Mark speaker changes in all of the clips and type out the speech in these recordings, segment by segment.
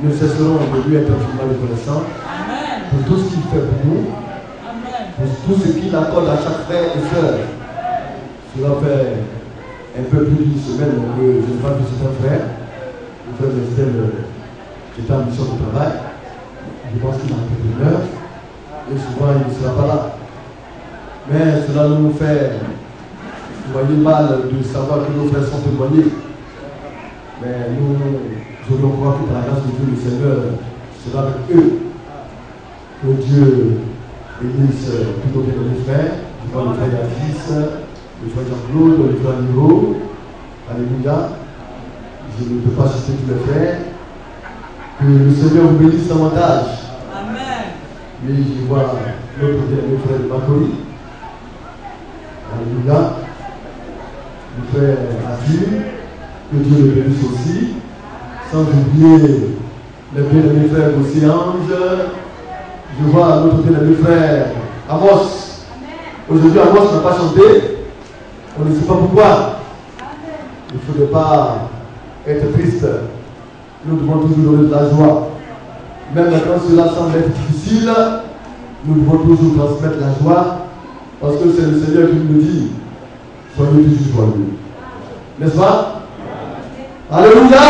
Speaker 1: Nous cesserons de lui être infiniment reconnaissants pour tout ce qu'il fait pour nous, pour tout ce qu'il accorde à chaque frère et sœur. Cela fait un peu plus d'une semaine que je n'ai pas vu certains frères. Le frère Estelle, qui était en mission de travail. Je pense qu'il a un peu d'honneur. Et souvent, il ne sera pas là. Mais cela nous fait, vous voyez, mal de savoir que nos frères sont éloignés. Mais nous aurions croire que par la grâce de Dieu, le Seigneur sera avec eux. Que Dieu bénisse tous nos bien-aimés frères, le frère Yatis, le frère Jean-Claude, le frère Niro. Alléluia. Je ne peux pas citer tous les frères. Que le Seigneur vous bénisse davantage. Amen. Oui, je vois notre bien-aimé frère de Bakori. Alléluia. Le frère Azur. Que Dieu le bénisse aussi. Sans oublier les bien-aimés frères aussi Ange. Je vois notre bien-aimé frère Amos. Aujourd'hui, Amos n'a pas chanté. On ne sait pas pourquoi. Il ne faudrait pas être triste. Nous devons toujours donner de la joie. Même quand cela semble être difficile, nous devons toujours transmettre la joie. Parce que c'est le Seigneur qui nous dit, soyez toujours joyeux. N'est-ce pas? Alléluia.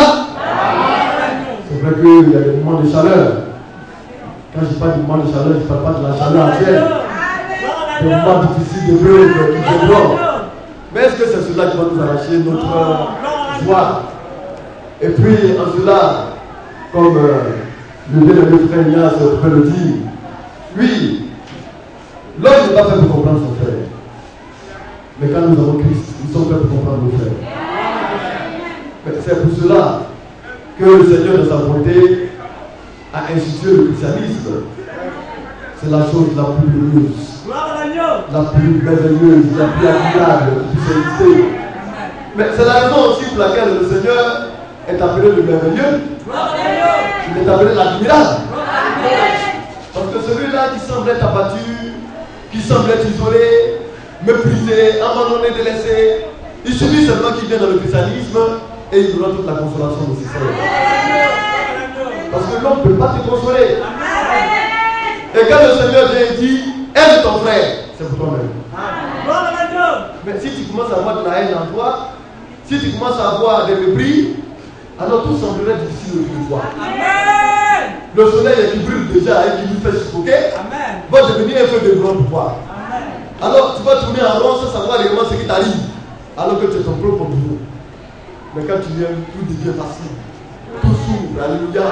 Speaker 1: C'est vrai qu'il y a des moments de chaleur. Quand je parle de moments de chaleur, je ne parle pas de la chaleur actuelle. Des moments difficiles de brûler, de blanc. Mais est-ce que c'est cela qui va nous arracher notre joie? Et puis, en cela, comme le bien-aimé frère Ignace peut le dire, oui, l'homme n'est pas fait pour comprendre son frère. Mais quand nous avons Christ, nous sommes faits pour comprendre nos frères. C'est pour cela que le Seigneur, dans sa volonté, a institué le christianisme. C'est la chose la plus glorieuse, la plus merveilleuse, la plus agréable qui puisse exister. Mais c'est la raison aussi pour laquelle le Seigneur est appelé le merveilleux. Il est appelé l'admirable. Parce que celui-là qui semble être abattu, qui semble être isolé, méprisé, abandonné, délaissé, il suffit seulement qu'il vienne dans le christianisme et il aura toute la consolation nécessaire. Parce que l'homme ne peut pas te consoler. Et quand le Seigneur vient et dit, aime ton frère, c'est pour toi-même. Mais si tu commences à avoir de la haine en toi, si tu commences à avoir des mépris, alors tout semblerait difficile de toi. Le soleil qui brûle déjà et qui nous fait suffoquer va devenir un feu de blanc pour toi. Alors tu vas tourner en rond sans savoir réellement ce qui t'arrive, alors que tu es ton propre boulot. Mais quand tu viens, tout devient facile. Tout s'ouvre, alléluia.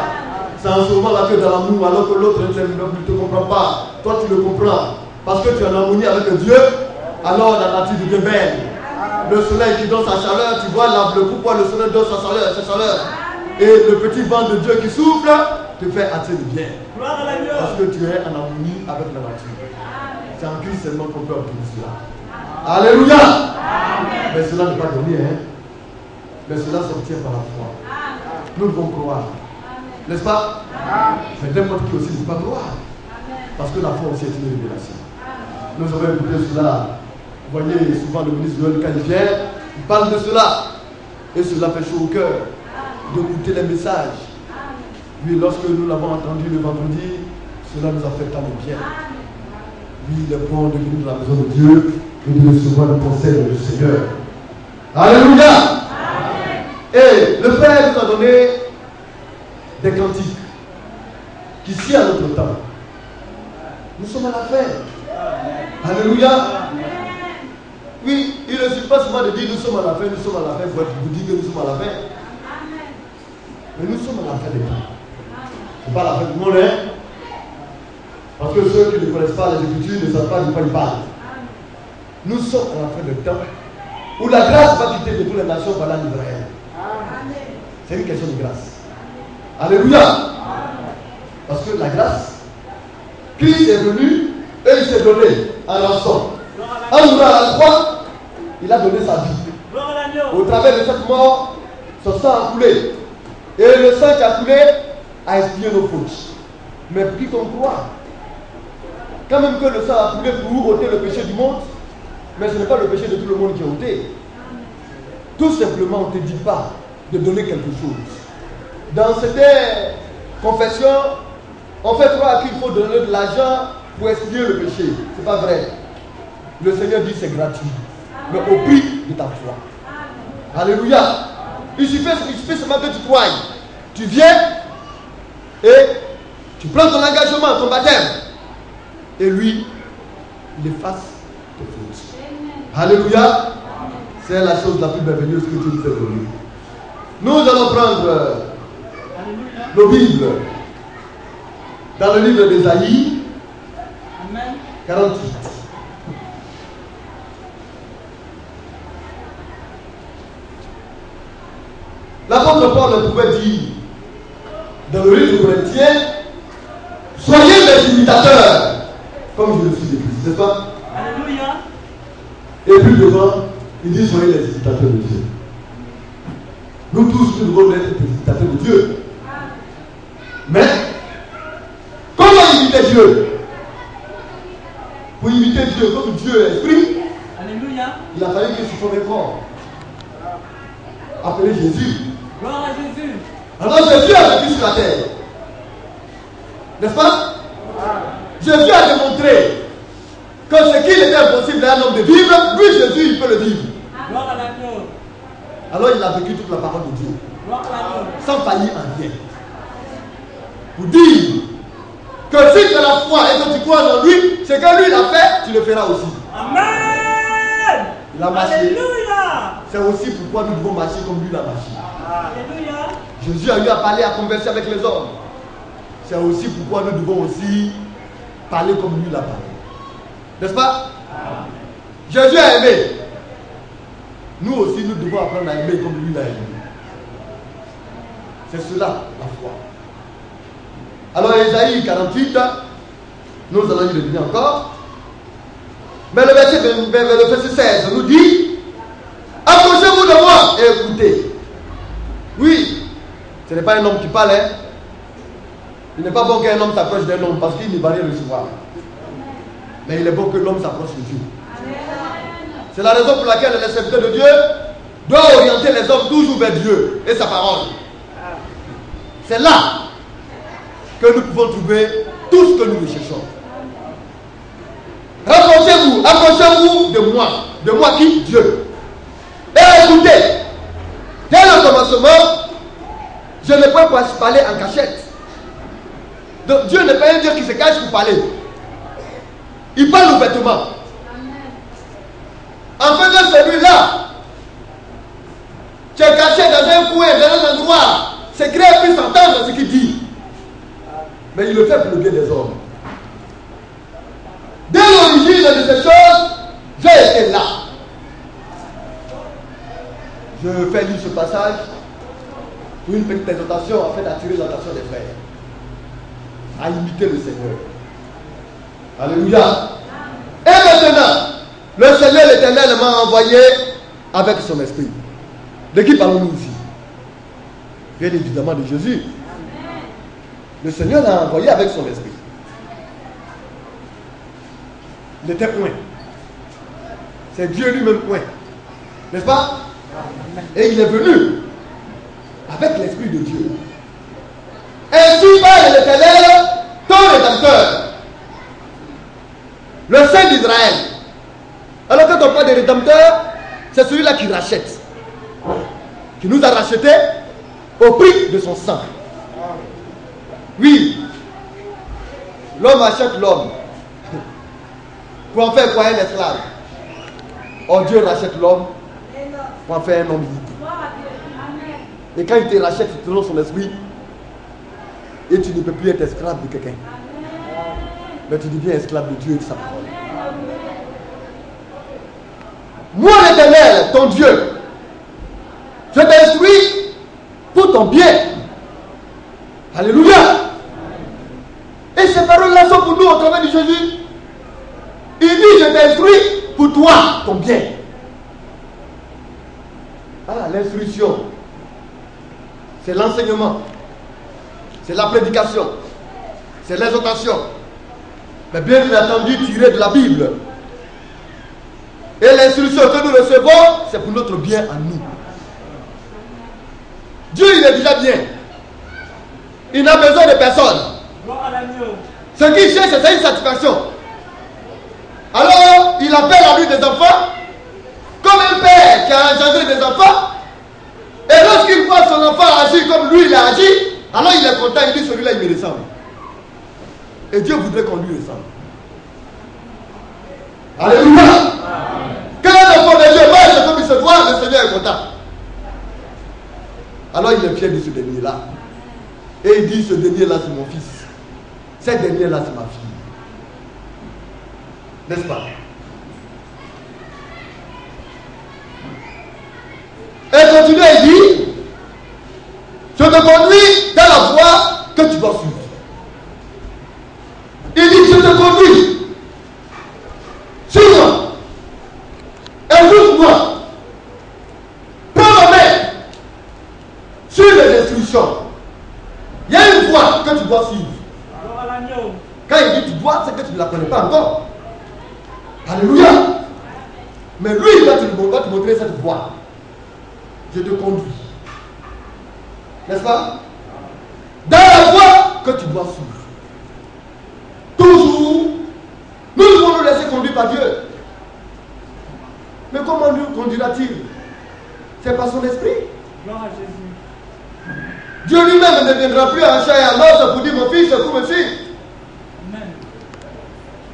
Speaker 1: C'est en ce moment-là que dans l'amour, alors que l'autre ne te comprend pas, toi tu le comprends. Parce que tu es en harmonie avec Dieu, alors la nature devient belle. Le soleil qui donne sa chaleur, tu vois le pourquoi le soleil donne sa chaleur. Et le petit vent de Dieu qui souffle te fait hâter de bien. Parce que tu es en harmonie avec la nature. C'est en Christ seulement qu'on peut obtenir cela. Alléluia. Mais cela n'est pas donné, hein. Mais cela s'obtient par la foi. Nous devons croire. N'est-ce pas? Mais n'importe qui aussi ne peut pas croire. Parce que la foi aussi est une révélation. Nous avons écouté cela. Vous voyez souvent le ministre Joël quand il vient, il parle de cela. Et cela fait chaud au cœur d'écouter les messages. Oui, lorsque nous l'avons entendu le vendredi, cela nous a fait tant de bien. Oui, il est bon de venir dans la maison de Dieu et de recevoir le conseil du Seigneur. Alléluia. Et le Père nous a donné des cantiques qui s'y à notre temps. Nous sommes à la fin. Alléluia. Oui, il ne suffit pas seulement de dire nous sommes à la fin, nous sommes à la fin, vous dites que nous sommes à la fin. Mais nous sommes à la fin des temps. Ce n'est pas la fin du monde, hein? Parce que ceux qui ne connaissent pas les Écritures ne savent pas de quoi ils parlent. Nous sommes à la fin des temps où la grâce va quitter de toutes les nations par la Israël. C'est une question de grâce. Alléluia. Parce que la grâce, Christ est venu et il s'est donné en rançon. En mourant à la croix, il a donné sa vie. Au travers de cette mort, son sang a coulé. Et le sang qui a coulé a expié nos fautes. Mais qui qu'on croit, quand même que le sang a coulé pour ôter le péché du monde, mais ce n'est pas le péché de tout le monde qui est ôté. Tout simplement, on ne te dit pas de donner quelque chose. Dans c'était confession, on fait croire qu'il faut donner de l'argent pour expier le péché. Ce n'est pas vrai. Le Seigneur dit c'est gratuit, mais au prix de ta foi. Alléluia. Il suffit seulement que tu crois. Tu viens et tu prends ton engagement, ton baptême. Et lui, il efface tes fautes. Alléluia. C'est la chose la plus merveilleuse que Dieu nous fait donner. Nous allons prendre nos Bibles dans le livre d'Ésaïe 48. L'apôtre Paul pouvait dire dans le livre de Corinthiens, soyez mes imitateurs, comme je le suis depuis, n'est-ce pas?
Speaker 2: Alléluia.
Speaker 1: Et plus devant, il dit soyez les imitateurs de Dieu. Nous tous, nous devons être des imitateurs de Dieu. Mais, comment imiter Dieu? Pour imiter Dieu, comme Dieu est esprit,
Speaker 2: Alléluia.
Speaker 1: il a fallu que ce soit fort. Appelez Jésus.
Speaker 2: Gloire à Jésus.
Speaker 1: Alors Jésus a vécu sur la terre. N'est-ce pas? Jésus a démontré que ce qu'il était impossible à un homme de vivre, lui Jésus, il peut le vivre.
Speaker 2: Gloire à l'agneau.
Speaker 1: Alors il a vécu toute la parole de Dieu.
Speaker 2: Gloire à l'agneau.
Speaker 1: Sans faillir en rien. Pour dire que si tu as la foi et que tu crois en lui, ce que lui il a fait, tu le feras aussi.
Speaker 2: Amen.
Speaker 1: Il a marché.
Speaker 2: Alléluia.
Speaker 1: C'est aussi pourquoi nous devons marcher comme lui l'a marché.
Speaker 2: Alléluia.
Speaker 1: Jésus a eu à parler, à converser avec les hommes. C'est aussi pourquoi nous devons aussi parler comme lui l'a parlé. N'est-ce pas? Jésus a aimé. Nous aussi, nous devons apprendre à aimer comme lui l'a aimé. C'est cela, la foi. Alors, Ésaïe 48, nous allons y revenir encore. Mais le verset 16 nous dit, approchez-vous de moi et écoutez. Oui, ce n'est pas un homme qui parle. Hein. Il n'est pas bon qu'un homme s'approche d'un homme parce qu'il ne va rien recevoir. Mais il est bon que l'homme s'approche de Dieu. C'est la raison pour laquelle le serviteur de Dieu doit orienter les hommes toujours vers Dieu et sa parole. C'est là que nous pouvons trouver tout ce que nous recherchons. Rapprochez-vous, approchez-vous de moi. De moi qui? Dieu. Et écoutez, dès le commencement, je ne peux pas parler en cachette. Donc Dieu n'est pas un Dieu qui se cache pour parler. Il parle ouvertement. En fait que celui-là, tu es caché dans un coin, dans un endroit, c'est créé puisse entendre ce qu'il dit. Mais il le fait pour le bien des hommes. Dès l'origine de ces choses, j'ai été là. Je fais lire ce passage pour une petite exhortation afin d'attirer l'attention des frères à imiter le Seigneur. Alléluia. Et maintenant, le Seigneur l'Éternel m'a envoyé avec son esprit. De qui parlons-nous ici? Bien évidemment de Jésus. Le Seigneur l'a envoyé avec son esprit. Il était point. C'est Dieu lui-même point. N'est-ce pas? Et il est venu avec l'esprit de Dieu. Ainsi parle l'Éternel, ton rédempteur, le Saint d'Israël. Alors quand on parle de rédempteur, c'est celui-là qui rachète, qui nous a rachetés au prix de son sang. Oui, l'homme achète l'homme pour en faire quoi? Un esclave. Or Dieu rachète l'homme pour en faire un homme libre. Et quand il te rachète, il te donne son esprit, et tu ne peux plus être esclave de quelqu'un. Mais tu deviens esclave de Dieu et de sa parole. Moi l'Éternel, ton Dieu, je t'instruis pour ton bien. Alléluia. Et ces paroles-là sont pour nous au travers de Jésus. Il dit, je t'instruis pour toi, ton bien. Ah, l'instruction, c'est l'enseignement, c'est la prédication, c'est l'exhortation. Mais bien entendu, tiré de la Bible. Et l'instruction que nous recevons, c'est pour notre bien à nous. Dieu, il est déjà bien. Il n'a besoin de personne.
Speaker 2: Gloire à l'agneau.
Speaker 1: Ce qu'il cherche, c'est une satisfaction. Alors, il appelle à lui des enfants, comme un père qui a engendré des enfants. Et lorsqu'il voit son enfant agir comme lui, il a agi, alors il est content, il dit celui-là, il me ressemble. Et Dieu voudrait qu'on lui ressemble. Alléluia. Quand l'enfant de Dieu marche comme il se voit, le Seigneur est content. Alors il est fier de ce dernier-là. Et il dit, ce dernier-là, c'est mon fils. Cette dernière-là, c'est ma fille. N'est-ce pas? Et continue, il dit, je te conduis dans la voie que tu dois suivre. Il dit, je te conduis. Suis-moi. Écoute-moi. Prends ma main. Suis les instructions. Il y a une voie que tu dois suivre.
Speaker 2: Gloire à l'agneau.
Speaker 1: Quand il dit tu dois, c'est que tu ne la connais pas encore. Alléluia. Mais lui, il va te montrer cette voie. Je te conduis. N'est-ce pas? Dans la voie que tu dois suivre. Toujours, nous devons nous laisser conduire par Dieu. Mais comment nous conduira-t-il? C'est par son esprit.
Speaker 2: Gloire à Jésus.
Speaker 1: Dieu lui-même ne viendra plus en chair et en os pour dire mon fils, pour me suivre.
Speaker 2: Amen.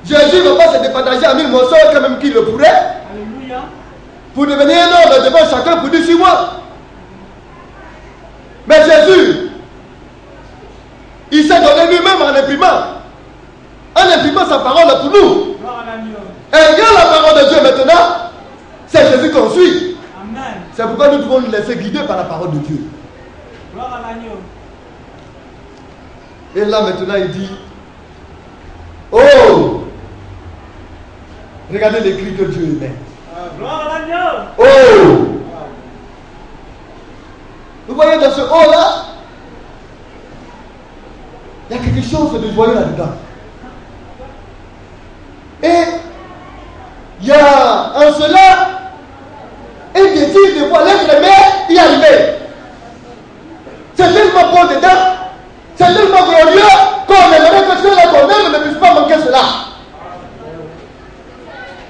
Speaker 1: Jésus ne va pas se départager en 1000 morceaux quand même qu'il le pourrait.
Speaker 2: Alléluia.
Speaker 1: Pour devenir un homme devant chacun pour dire suis-moi. Mais Jésus, il s'est donné lui-même en imprimant sa parole pour nous.
Speaker 2: Gloire à l'agneau.
Speaker 1: Ayant la parole de Dieu maintenant, c'est Jésus qu'on suit.
Speaker 2: Amen.
Speaker 1: C'est pourquoi nous devons nous laisser guider par la parole de Dieu.
Speaker 2: Gloire à l'agneau.
Speaker 1: Et là maintenant il dit, oh, regardez les cris que Dieu émet.
Speaker 2: Gloire à l'agneau.
Speaker 1: Oh, vous voyez dans ce oh là, il y a quelque chose de joyeux là-dedans. Et il y a en cela un désir de voir l'être aimé y arriver. C'est tellement bon dedans, c'est tellement glorieux qu'on aimerait que ceux-là qu'on aime ne puissent pas manquer cela.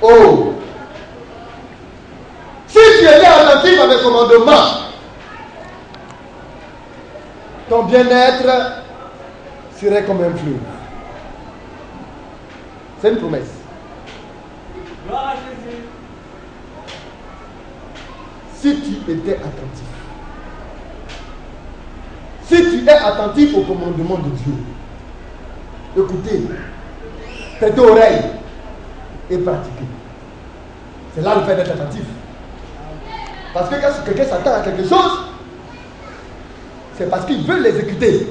Speaker 1: Oh, si tu étais attentif à mes commandements, ton bien-être serait comme un fleuve. C'est une promesse.
Speaker 2: Gloire à Jésus.
Speaker 1: Si tu étais attentif, si tu es attentif au commandement de Dieu, écoutez, prêtez oreille et pratiquez. C'est là le fait d'être attentif. Parce que quand quelqu'un s'attend à quelque chose, c'est parce qu'il veut l'exécuter.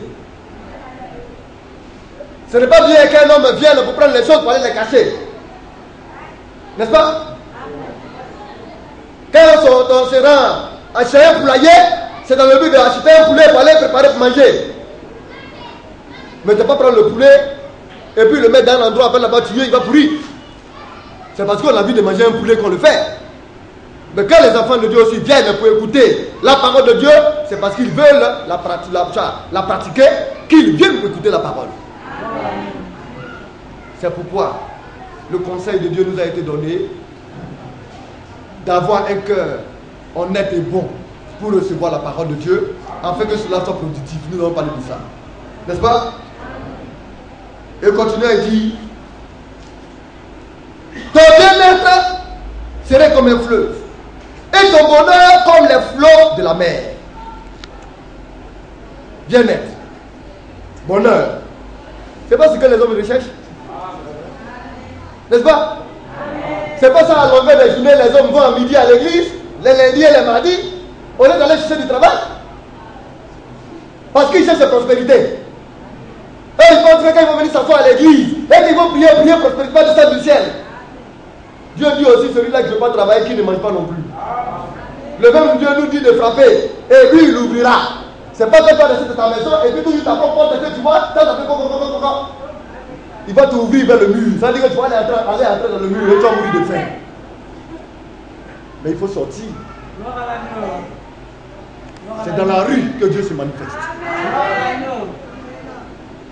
Speaker 1: Ce n'est pas bien qu'un homme vienne pour prendre les choses pour aller les cacher. N'est-ce pas? Quand on se rend à acheter un poulailler, c'est dans le but d'acheter un poulet pour aller préparer pour manger. Mais tu ne peux pas prendre le poulet et puis le mettre dans un endroit, après là-bas, il va pourrir. C'est parce qu'on a envie de manger un poulet qu'on le fait. Mais quand les enfants de Dieu aussi viennent pour écouter la parole de Dieu, c'est parce qu'ils veulent la pratiquer qu'ils viennent pour écouter la parole. C'est pourquoi le conseil de Dieu nous a été donné d'avoir un cœur honnête et bon pour recevoir la parole de Dieu, afin que cela soit productif. Nous allons parler de ça. N'est-ce pas? Et continue à dire, ton bien-être serait comme un fleuve, et ton bonheur comme les flots de la mer. Bien-être, bonheur, c'est pas ce que les hommes recherchent. N'est-ce pas? C'est pas ça à l'envers des journées, les hommes vont à midi à l'église, les lundis et les mardis, au lieu d'aller chercher du travail. Parce qu'ils cherchent la prospérité. Et ils vont dire qu'ils vont venir s'asseoir à l'église, et qu'ils vont prier, prospérité de ça du ciel. Dieu dit aussi, celui-là qui ne veut pas travailler, qui ne mange pas non plus. Le même Dieu nous dit de frapper, et lui il ouvrira. C'est pas que tu vas rester dans ta maison, et puis tu t'apprends porte, et tu vois, il va t'ouvrir vers le mur. Ça veut dire que tu vas aller entrer dans le mur et tu vas mourir de faim. Mais il faut sortir.
Speaker 2: Gloire à l'agneau.
Speaker 1: C'est dans la rue que Dieu se manifeste.
Speaker 2: Gloire à l'agneau.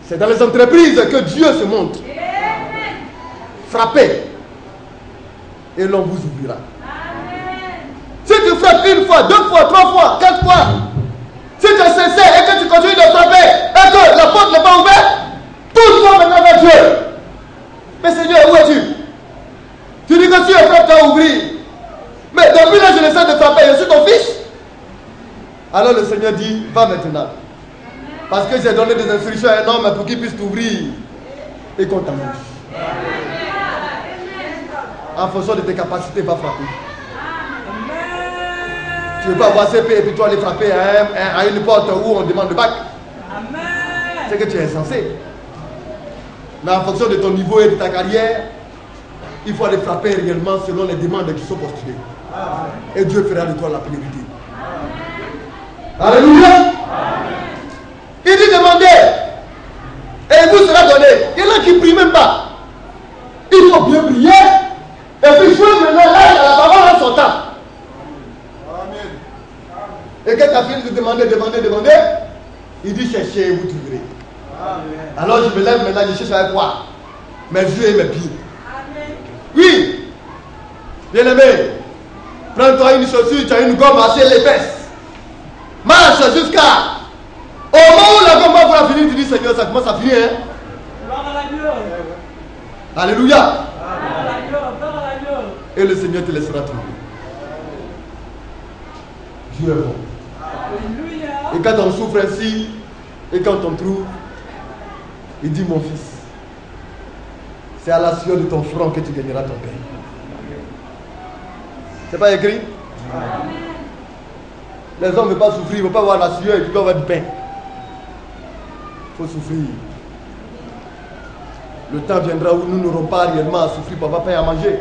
Speaker 1: C'est dans les entreprises que Dieu se montre. Frappez et l'on vous oubliera. Si tu frappes une fois, deux fois, trois fois, quatre fois, si tu es sincère et que tu continues de frapper et que la porte n'est pas ouverte, tourne-toi maintenant vers Dieu. Mais Seigneur, où es-tu? Tu dis que tu es prêt à ouvrir. Mais depuis là, je n'essaie de frapper, je suis ton fils. Alors le Seigneur dit, va maintenant. Parce que j'ai donné des instructions à un homme pour qu'il puisse t'ouvrir et qu'on t'embauche. En fonction de tes capacités, va frapper. Tu ne veux pas avoir CP et puis toi aller frapper à une porte où on demande le bac. C'est que tu es insensé. Mais en fonction de ton niveau et de ta carrière, il faut aller frapper réellement selon les demandes qui sont postulées. Et Dieu fera de toi la priorité. Alléluia. Il dit demandez et il vous sera donné. Il y en a qui ne prient même pas. Il faut bien prier et puis jouer maintenant là, il y a la parole en son temps. Et quand tu as fini de demander, il dit cherchez et vous trouverez. Alors je me lève maintenant, je cherche avec quoi? Mes yeux et mes pieds. Oui. Bien aimé, prends-toi une chaussure, tu as une gomme assez épaisse. Marche jusqu'à. Au moment où la gomme va finir, tu dis Seigneur, ça commence à finir. Alléluia. Et le Seigneur te laissera trouver. Dieu est bon. Et quand on souffre ainsi, et quand on trouve, il dit mon fils, c'est à la sueur de ton front que tu gagneras ton pain. C'est pas écrit? Les hommes ne veulent pas souffrir, ils ne veulent pas avoir la sueur et puis avoir du pain. Il faut souffrir. Le temps viendra où nous n'aurons pas réellement à souffrir pour avoir pain à manger.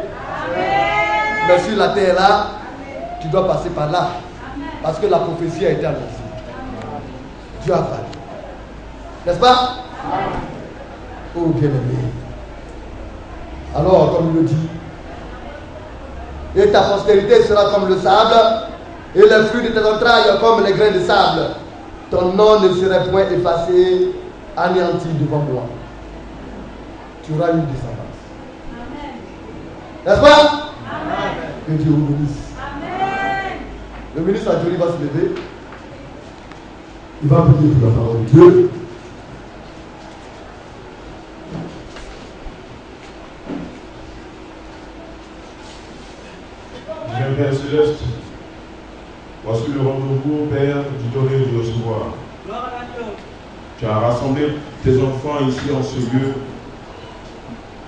Speaker 1: Mais sur la terre là, tu dois passer par là. Parce que la prophétie a été annoncée. Dieu a parlé. N'est-ce pas? Oh bien-aimé. Alors, comme il le dit, et ta postérité sera comme le sable, et les fruits de tes entrailles comme les grains de sable. Ton nom ne serait point effacé, anéanti devant moi. Tu auras une descendance. N'est-ce pas? Que Dieu vous bénisse. Le ministre Adjoli va se lever. Il va prier pour la parole de Dieu.
Speaker 3: Bien, Père Céleste, voici le rendez-vous, Père, du donner et du recevoir. Tu as rassemblé tes enfants ici en ce lieu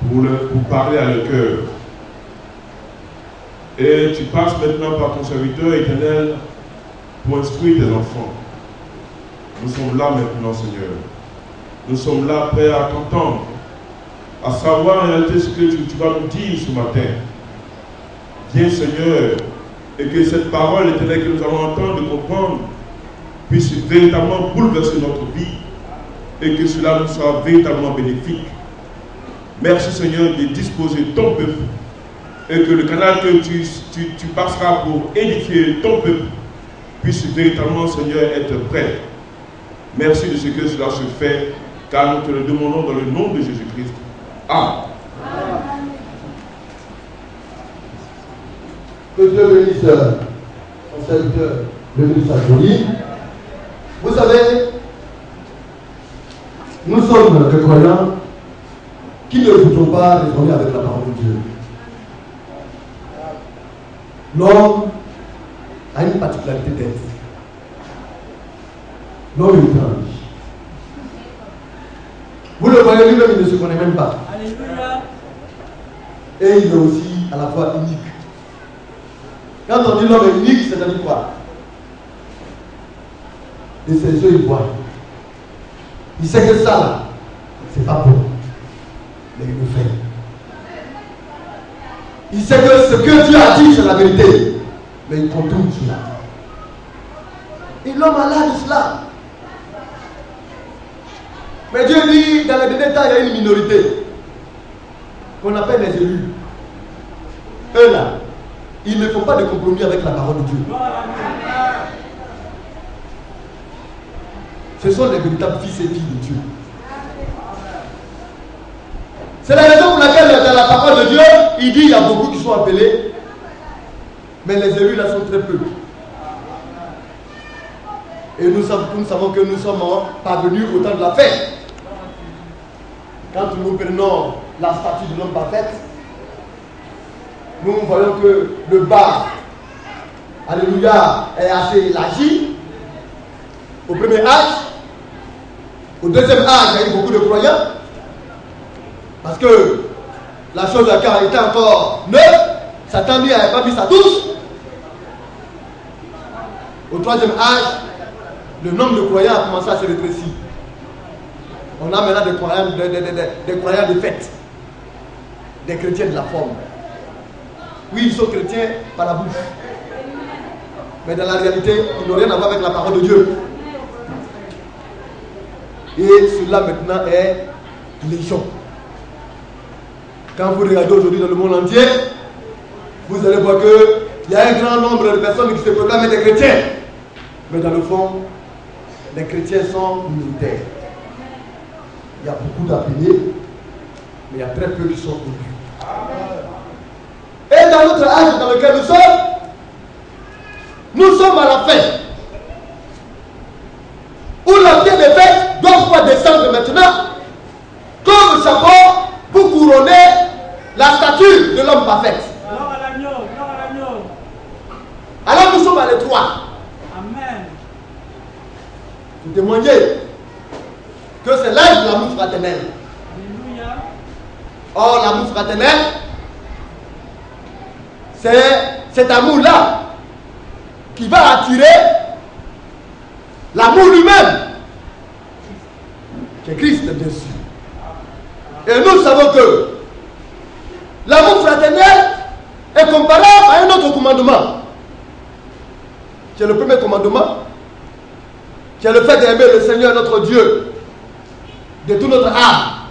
Speaker 3: pour parler à leur cœur. Et tu passes maintenant par ton serviteur éternel pour instruire tes enfants. Nous sommes là maintenant, Seigneur. Nous sommes là, prêts à t'entendre, à savoir en réalité ce que tu vas nous dire ce matin. Viens, Seigneur, et que cette parole éternelle que nous allons entendre et comprendre puisse véritablement bouleverser notre vie et que cela nous soit véritablement bénéfique. Merci, Seigneur, de disposer ton peuple et que le canal que tu passeras pour édifier ton peuple puisse véritablement, Seigneur, être prêt. Merci de ce que cela se fait, car nous te le demandons dans le nom de Jésus-Christ. Amen.
Speaker 1: Que Dieu bénisse son serviteur, le ministre Adjoli. Vous savez, nous sommes des croyants qui ne voudront pas raisonner avec la parole de Dieu. L'homme a une particularité d'être. L'homme est étrange. Vous le voyez, lui-même, il ne se connaît même pas.
Speaker 2: Alléluia.
Speaker 1: Et il est aussi à la fois unique. Quand on dit l'homme est unique, c'est-à-dire quoi? De ses yeux, il voit. Il sait que ça, là, c'est pas bon. Mais il le fait. Il sait que ce que Dieu a dit, c'est la vérité. Mais il contourne cela. Et l'homme a l'air de cela. Mais Dieu dit, dans les derniers temps, il y a une minorité qu'on appelle les élus. Eux là, ils ne font pas de compromis avec la parole de Dieu. Ce sont les véritables fils et filles de Dieu. C'est la raison pour laquelle dans la parole de Dieu, il dit qu'il y a beaucoup qui sont appelés, mais les élus là sont très peu. Et nous savons que nous sommes parvenus au temps de la fête. Quand nous prenons la statue de l'homme parfait, nous voyons que le bas, alléluia, est assez élargi. Au premier âge, au deuxième âge, il y a eu beaucoup de croyants. Parce que la chose à cœur était encore neuve. Satan lui n'avait pas mis sa touche. Au troisième âge, le nombre de croyants a commencé à se rétrécir. On a maintenant des croyants de fête. Des chrétiens de la forme. Oui, ils sont chrétiens par la bouche. Mais dans la réalité, ils n'ont rien à voir avec la parole de Dieu. Et cela maintenant est légion. Quand vous regardez aujourd'hui dans le monde entier, vous allez voir qu'il y a un grand nombre de personnes qui se proclament des chrétiens. Mais dans le fond, les chrétiens sont minoritaires. Il y a beaucoup d'appelés, mais il y a très peu qui sont connus. Et dans notre âge dans lequel nous sommes à la fête. Où la pierre des fêtes doit pouvoir descendre maintenant comme le chapeau pour couronner la statue de l'homme parfait. Alors nous sommes à l'étroit.
Speaker 2: Amen.
Speaker 1: Vous témoignez que c'est l'âge de l'amour fraternel.
Speaker 2: Alléluia.
Speaker 1: Or, l'amour fraternel, c'est cet amour-là qui va attirer l'amour lui-même, qui est Christ, bien sûr. Et nous savons que l'amour fraternel est comparable à un autre commandement. Qui est le premier commandement, qui est le fait d'aimer le Seigneur notre Dieu de toute notre âme,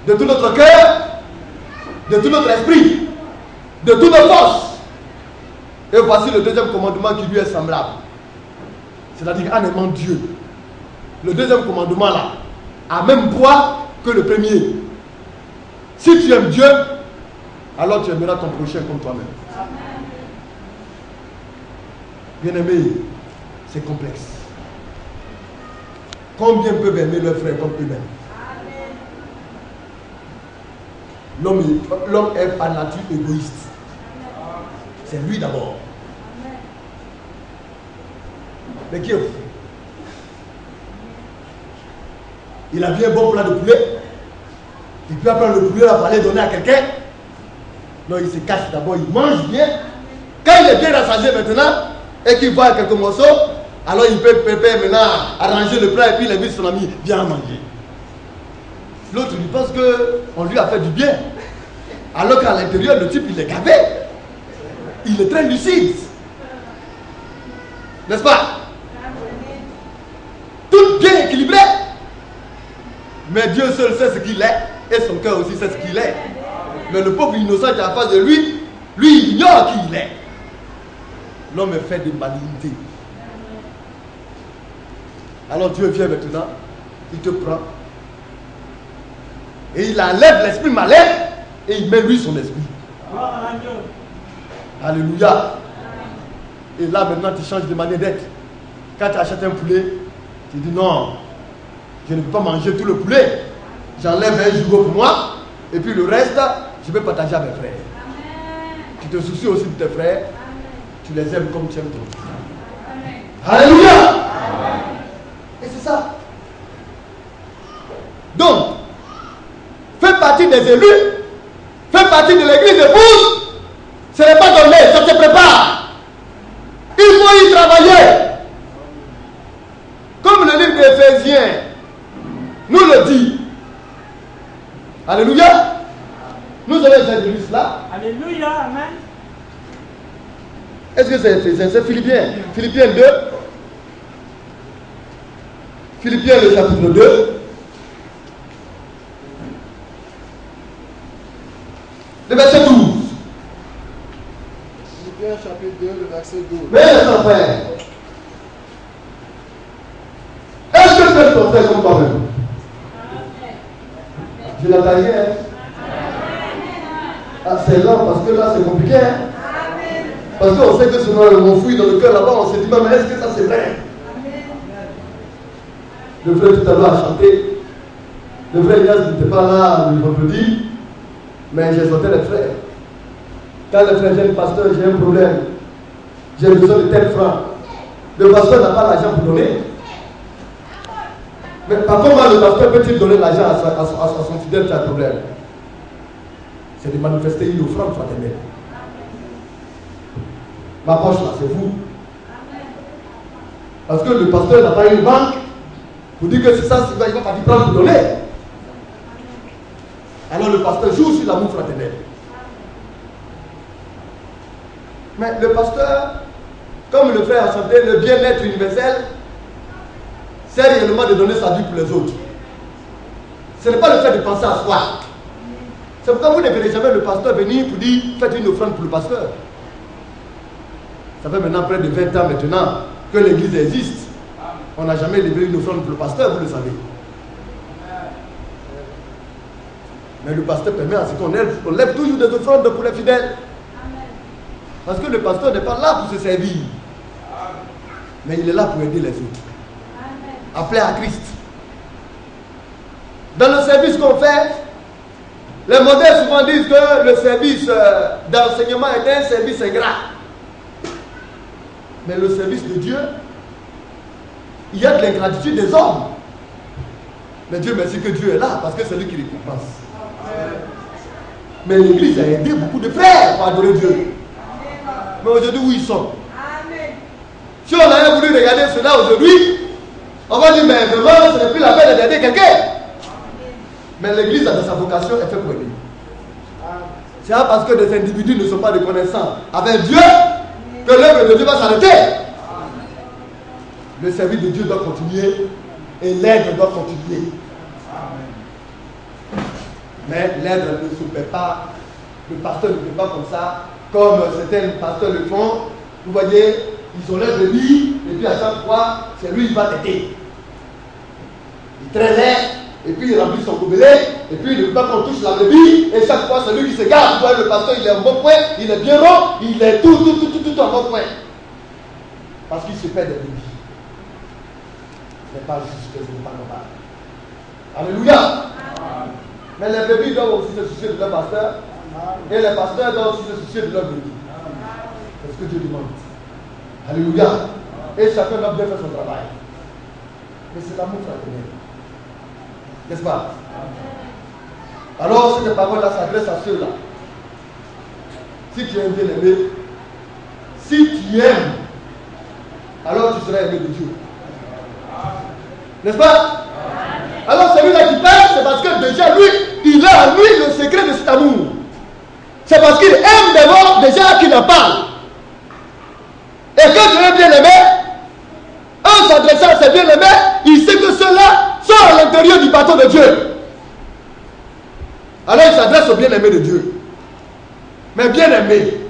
Speaker 1: de tout notre cœur, de tout notre esprit, de toutes nos forces. Et voici le deuxième commandement qui lui est semblable. C'est-à-dire en aimant Dieu. Le deuxième commandement là a même poids que le premier. Si tu aimes Dieu, alors tu aimeras ton prochain comme toi-même. Bien-aimés, c'est complexe. Combien peuvent aimer leurs frères comme eux-mêmes? L'homme est par nature égoïste. C'est lui d'abord. Mais qui est fou? Il a vu un bon plat de poulet. Et puis après le poulet, il va aller donner à quelqu'un. Non, il se cache d'abord, il mange bien. Quand il est bien rassasié maintenant, et qu'il voit quelques morceaux, alors il peut maintenant arranger le plat et puis il invite son ami, viens manger. L'autre lui pense qu'on lui a fait du bien. Alors qu'à l'intérieur, le type il est gavé. Il est très lucide. N'est-ce pas? Tout bien équilibré. Mais Dieu seul sait ce qu'il est. Et son cœur aussi sait ce qu'il est. Mais le pauvre innocent qui est en face de lui, lui il ignore qui il est. L'homme est fait de malignité. Alors Dieu vient maintenant, il te prend. Et il enlève l'esprit malin et il met lui son esprit. Alléluia. Et là maintenant tu changes de manière d'être. Quand tu achètes un poulet, tu dis non, je ne peux pas manger tout le poulet. J'enlève un jugot pour moi et puis le reste, je vais partager à mes frères. Tu te soucies aussi de tes frères. Tu les aimes comme tu aimes toi. Alléluia. Et c'est ça. Donc, fais partie des élus, fais partie de l'église épouse. Ce n'est pas donné, ça se prépare. Il faut y travailler. Comme le livre d'Éphésiens nous le dit. Alléluia. Nous avons lu cela.
Speaker 2: Alléluia. Amen.
Speaker 1: Est-ce que c'est Philippiens? Philippiens 2. Philippiens le chapitre 2. Le verset 12.
Speaker 4: Philippiens chapitre 2, le verset 12.
Speaker 1: Mais mon frère, est-ce que tu es ton frère comme toi-même? Je Je n'entends rien. Ah, c'est lent parce que là c'est compliqué. Hein? Parce qu'on sait que ce nom fouille dans le cœur là-bas, on s'est dit, mais est-ce que ça c'est vrai? Le frère tout à l'heure a chanté. Le frère Ignace n'était pas là le vendredi, mais j'ai sauté les frères. Quand le frère dit, pasteur, j'ai un problème, j'ai besoin de tel franc. Le pasteur n'a pas l'argent pour donner. Mais par contre, le pasteur peut-il donner l'argent à son fidèle qui a un problème? C'est de manifester une offrande fraternelle. Ma poche là, c'est vous. Parce que le pasteur n'a pas une banque pour dire que c'est ça, il va pas prendre pour donner. Alors le pasteur joue sur l'amour fraternel. Mais le pasteur, comme le frère a chanté, le bien-être universel, c'est réellement de donner sa vie pour les autres. Ce n'est pas le fait de penser à soi. C'est pourquoi vous ne verrez jamais le pasteur venir pour dire faites une offrande pour le pasteur. Ça fait maintenant près de 20 ans maintenant que l'église existe. On n'a jamais levé une offrande pour le pasteur, vous le savez. Mais le pasteur permet à ce qu'on lève toujours des offrandes pour les fidèles. Parce que le pasteur n'est pas là pour se servir. Mais il est là pour aider les autres. Appelé à Christ. Dans le service qu'on fait, les modernes souvent disent que le service d'enseignement est un service ingrat. Mais le service de Dieu, il y a de l'ingratitude des hommes. Mais Dieu merci que Dieu est là parce que c'est lui qui récompense. Mais l'église a aidé beaucoup de frères pour adorer Dieu. Mais aujourd'hui, où ils sont? Si on avait voulu regarder cela aujourd'hui, on va dire, mais vraiment, ce n'est plus la peine d'aider quelqu'un. Mais l'église a de sa vocation, elle fait pour aider. C'est parce que des individus ne sont pas reconnaissants avec Dieu que l'œuvre de Dieu va s'arrêter. Le service de Dieu doit continuer et l'aide doit continuer. Mais l'aide ne se fait pas. Le pasteur ne fait pas comme ça, comme certains pasteurs le font. Vous voyez, ils ont l'air de lui, et puis à chaque fois, c'est lui qui va t'aider. Il traînait, et puis il remplit son gobelet, et puis il ne veut pas qu'on touche la brebis, et chaque fois, c'est lui qui se garde. Vous voyez, le pasteur, il est en bon point, il est bien rond, il est tout en bon point. Parce qu'il se perd des brebis. Ce n'est pas juste, ce n'est pas normal. Alléluia. Mais les brebis doivent aussi se soucier de leur pasteur, et les pasteurs doivent aussi se soucier de leur brebis. C'est ce que Dieu demande. Alléluia. Et chacun doit bien faire son travail. Mais c'est l'amour fraternel. N'est-ce pas? Alors, cette parole-là s'adresse à ceux-là. Si tu es un bien-aimé, si tu aimes, alors tu seras aimé de Dieu. N'est-ce pas? Alors celui-là qui parle, c'est parce que déjà lui, il a en lui le secret de cet amour. C'est parce qu'il aime d'abord déjà qu'il en parle. Et quand tu es bien-aimé, en s'adressant à ses bien-aimés, il sait que ceux-là sont à l'intérieur du bâton de Dieu. Alors il s'adresse aux bien-aimés de Dieu. Mais bien-aimé,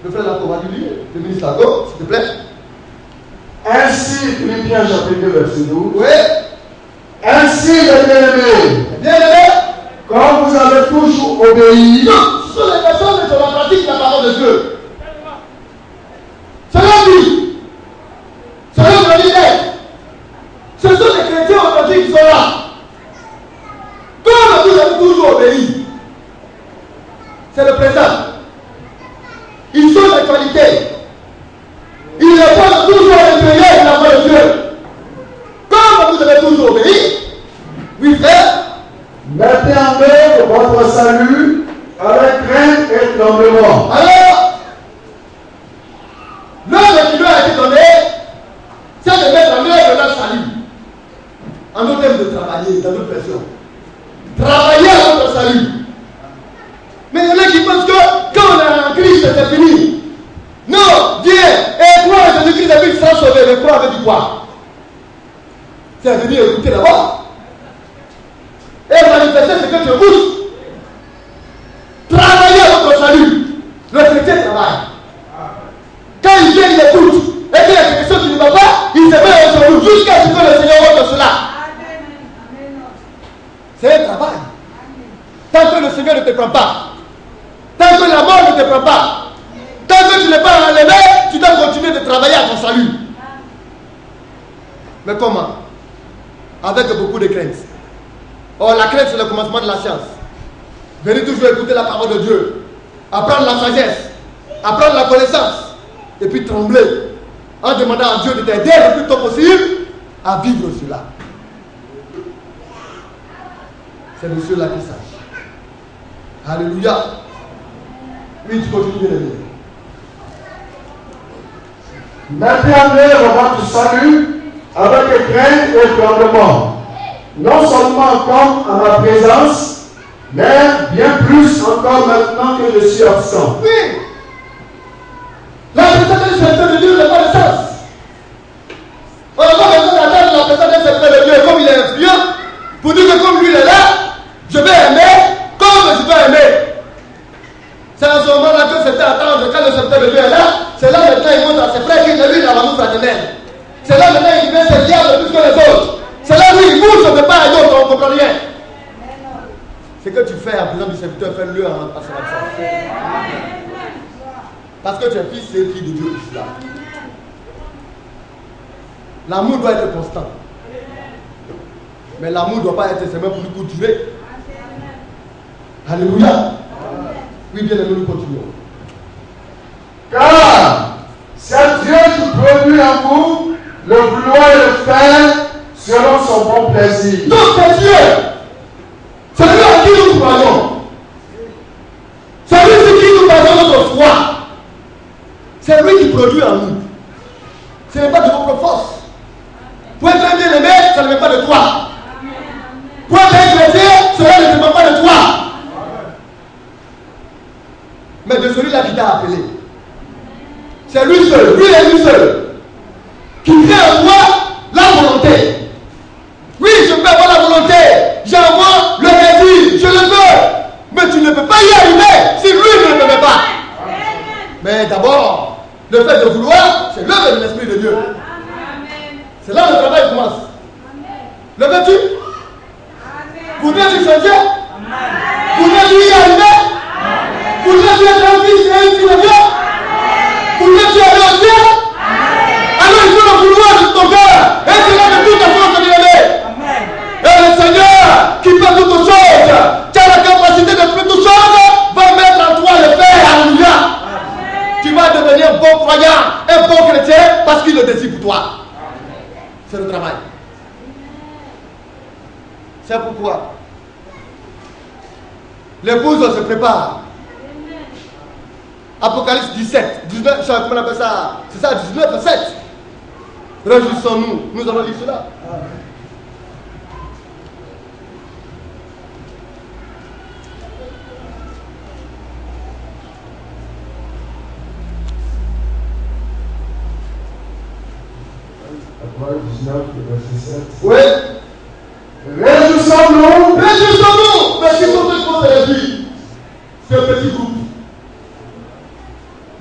Speaker 1: le frère Laco va lui lire, le ministre Laco, s'il te plaît.
Speaker 4: Ainsi, Philippiens chapitre 2, verset 12.
Speaker 1: Oui.
Speaker 4: Ainsi, les bien-aimés,
Speaker 1: Bien-aimé,
Speaker 4: quand vous avez toujours obéi,
Speaker 1: non, ce sont les personnes qui sont en pratique la parole de Dieu. Selon lui, selon le leader, ce sont les chrétiens authentiques qui sont là. Comme vous avez toujours obéi, c'est le présent. Ils sont l'actualité. Ils répondent toujours à l'intérieur de la voix de Dieu. Comme vous avez toujours obéi, oui frère,
Speaker 4: mettez en œuvre votre salut avec crainte et tremblement.
Speaker 1: alors, l'œuvre qui lui a été donnée, c'est de mettre en œuvre leur salut. En d'autres termes, de travailler, dans d'autres versions. Travailler à votre salut. Mais il y en a qui pensent que quand on est en Christ, c'est fini. Non, viens et crois en Jésus-Christ et puis tu seras sauvé. Mais croire avec du quoi? C'est venir écouter d'abord. Et manifester ce que tu écoutes. Travailler à votre salut. Le chrétien travaille. Quand il vient, il écoute. Et qu'il y a quelque chose qui ne va pas, il se met au genou jusqu'à ce que le Seigneur voit de cela. C'est un travail. le Seigneur ne te prend pas, tant que la mort ne te prend pas, tant que tu n'es pas enlevé, tu dois continuer de travailler à ton salut. Mais comment? Avec beaucoup de crainte. Or, la crainte, c'est le commencement de la science. Venez toujours écouter la parole de Dieu, apprendre la sagesse, apprendre la connaissance, et puis trembler en demandant à Dieu de t'aider le plus tôt possible à vivre cela. C'est de cela qu'il s'agit. Alléluia. Oui, tu continues de le dire.
Speaker 4: Mettez en œuvre votre salut avec crainte et tremblement, non seulement comme à ma présence, mais bien plus encore maintenant que je suis absent.
Speaker 1: Oui. La présence d'un serviteur de Dieu n'a pas de sens. On n'a pas besoin d'attendre la présence d'un serviteur de Dieu comme il est influent pour dire que comme lui il est là, je vais aimer comme je dois aimer. C'est à ce moment-là que c'était attendre quand le serviteur de Dieu est là. C'est là maintenant il montre à ses frères qu'il est lui dans l'amour fraternel. C'est là maintenant il met ses diables plus que les autres. C'est là où il bouge de part et d'autre, on ne comprend rien. Ce que tu fais en présence du serviteur, fais-le en son absence. Parce que tu es fils et fille de Dieu ici là. L'amour doit être constant. Mais l'amour ne doit pas être seulement pour une courte durée. Alléluia. Oui, bien aimé, nous continuons.
Speaker 4: Car c'est Dieu qui produit en vous le vouloir et le faire selon son bon plaisir.
Speaker 1: Donc c'est Dieu. C'est lui à qui nous croyons. C'est lui sur qui nous basons notre foi. C'est lui qui produit en nous. Ce n'est pas de votre force. Pour être un bien-aimé, ça ne vient pas de toi. Pour être un chrétien, cela ne dépend pas de toi. Mais de celui-là qui t'a appelé. C'est lui seul, lui et lui seul, qui crée en toi la volonté. Oui, je peux avoir la volonté, j'envoie le désir, je le veux. Mais tu ne peux pas y arriver si lui ne le permet pas. Mais d'abord, le fait de vouloir, c'est l'œuvre de l'Esprit de Dieu. C'est là où le travail commence. Le veux-tu? Voudrais-tu changer? Voudrais-tu y arriver? Voudrais-tu être un fils et une fille de Dieu? Voudrais-tu aller au ciel? Alors il faut le vouloir de ton cœur. Et c'est là de toute ta force, bien-aimé. Et le Seigneur qui fait toutes choses, qui a la capacité de faire toutes choses, va mettre en toi le faire. Alléluia. Tu vas devenir un bon croyant, un bon chrétien, parce qu'il le désire pour toi. C'est le travail. C'est pourquoi l'épouse se prépare. Apocalypse 17, 19, comment on appelle ça? C'est ça, 19, 7. Réjouissons-nous, nous allons lire cela.
Speaker 4: Apocalypse 19, verset 7.
Speaker 1: Oui.
Speaker 4: Réjouissons-nous.
Speaker 1: Réjouissons-nous. Mais si notre réponse est réjouie, ce petit groupe,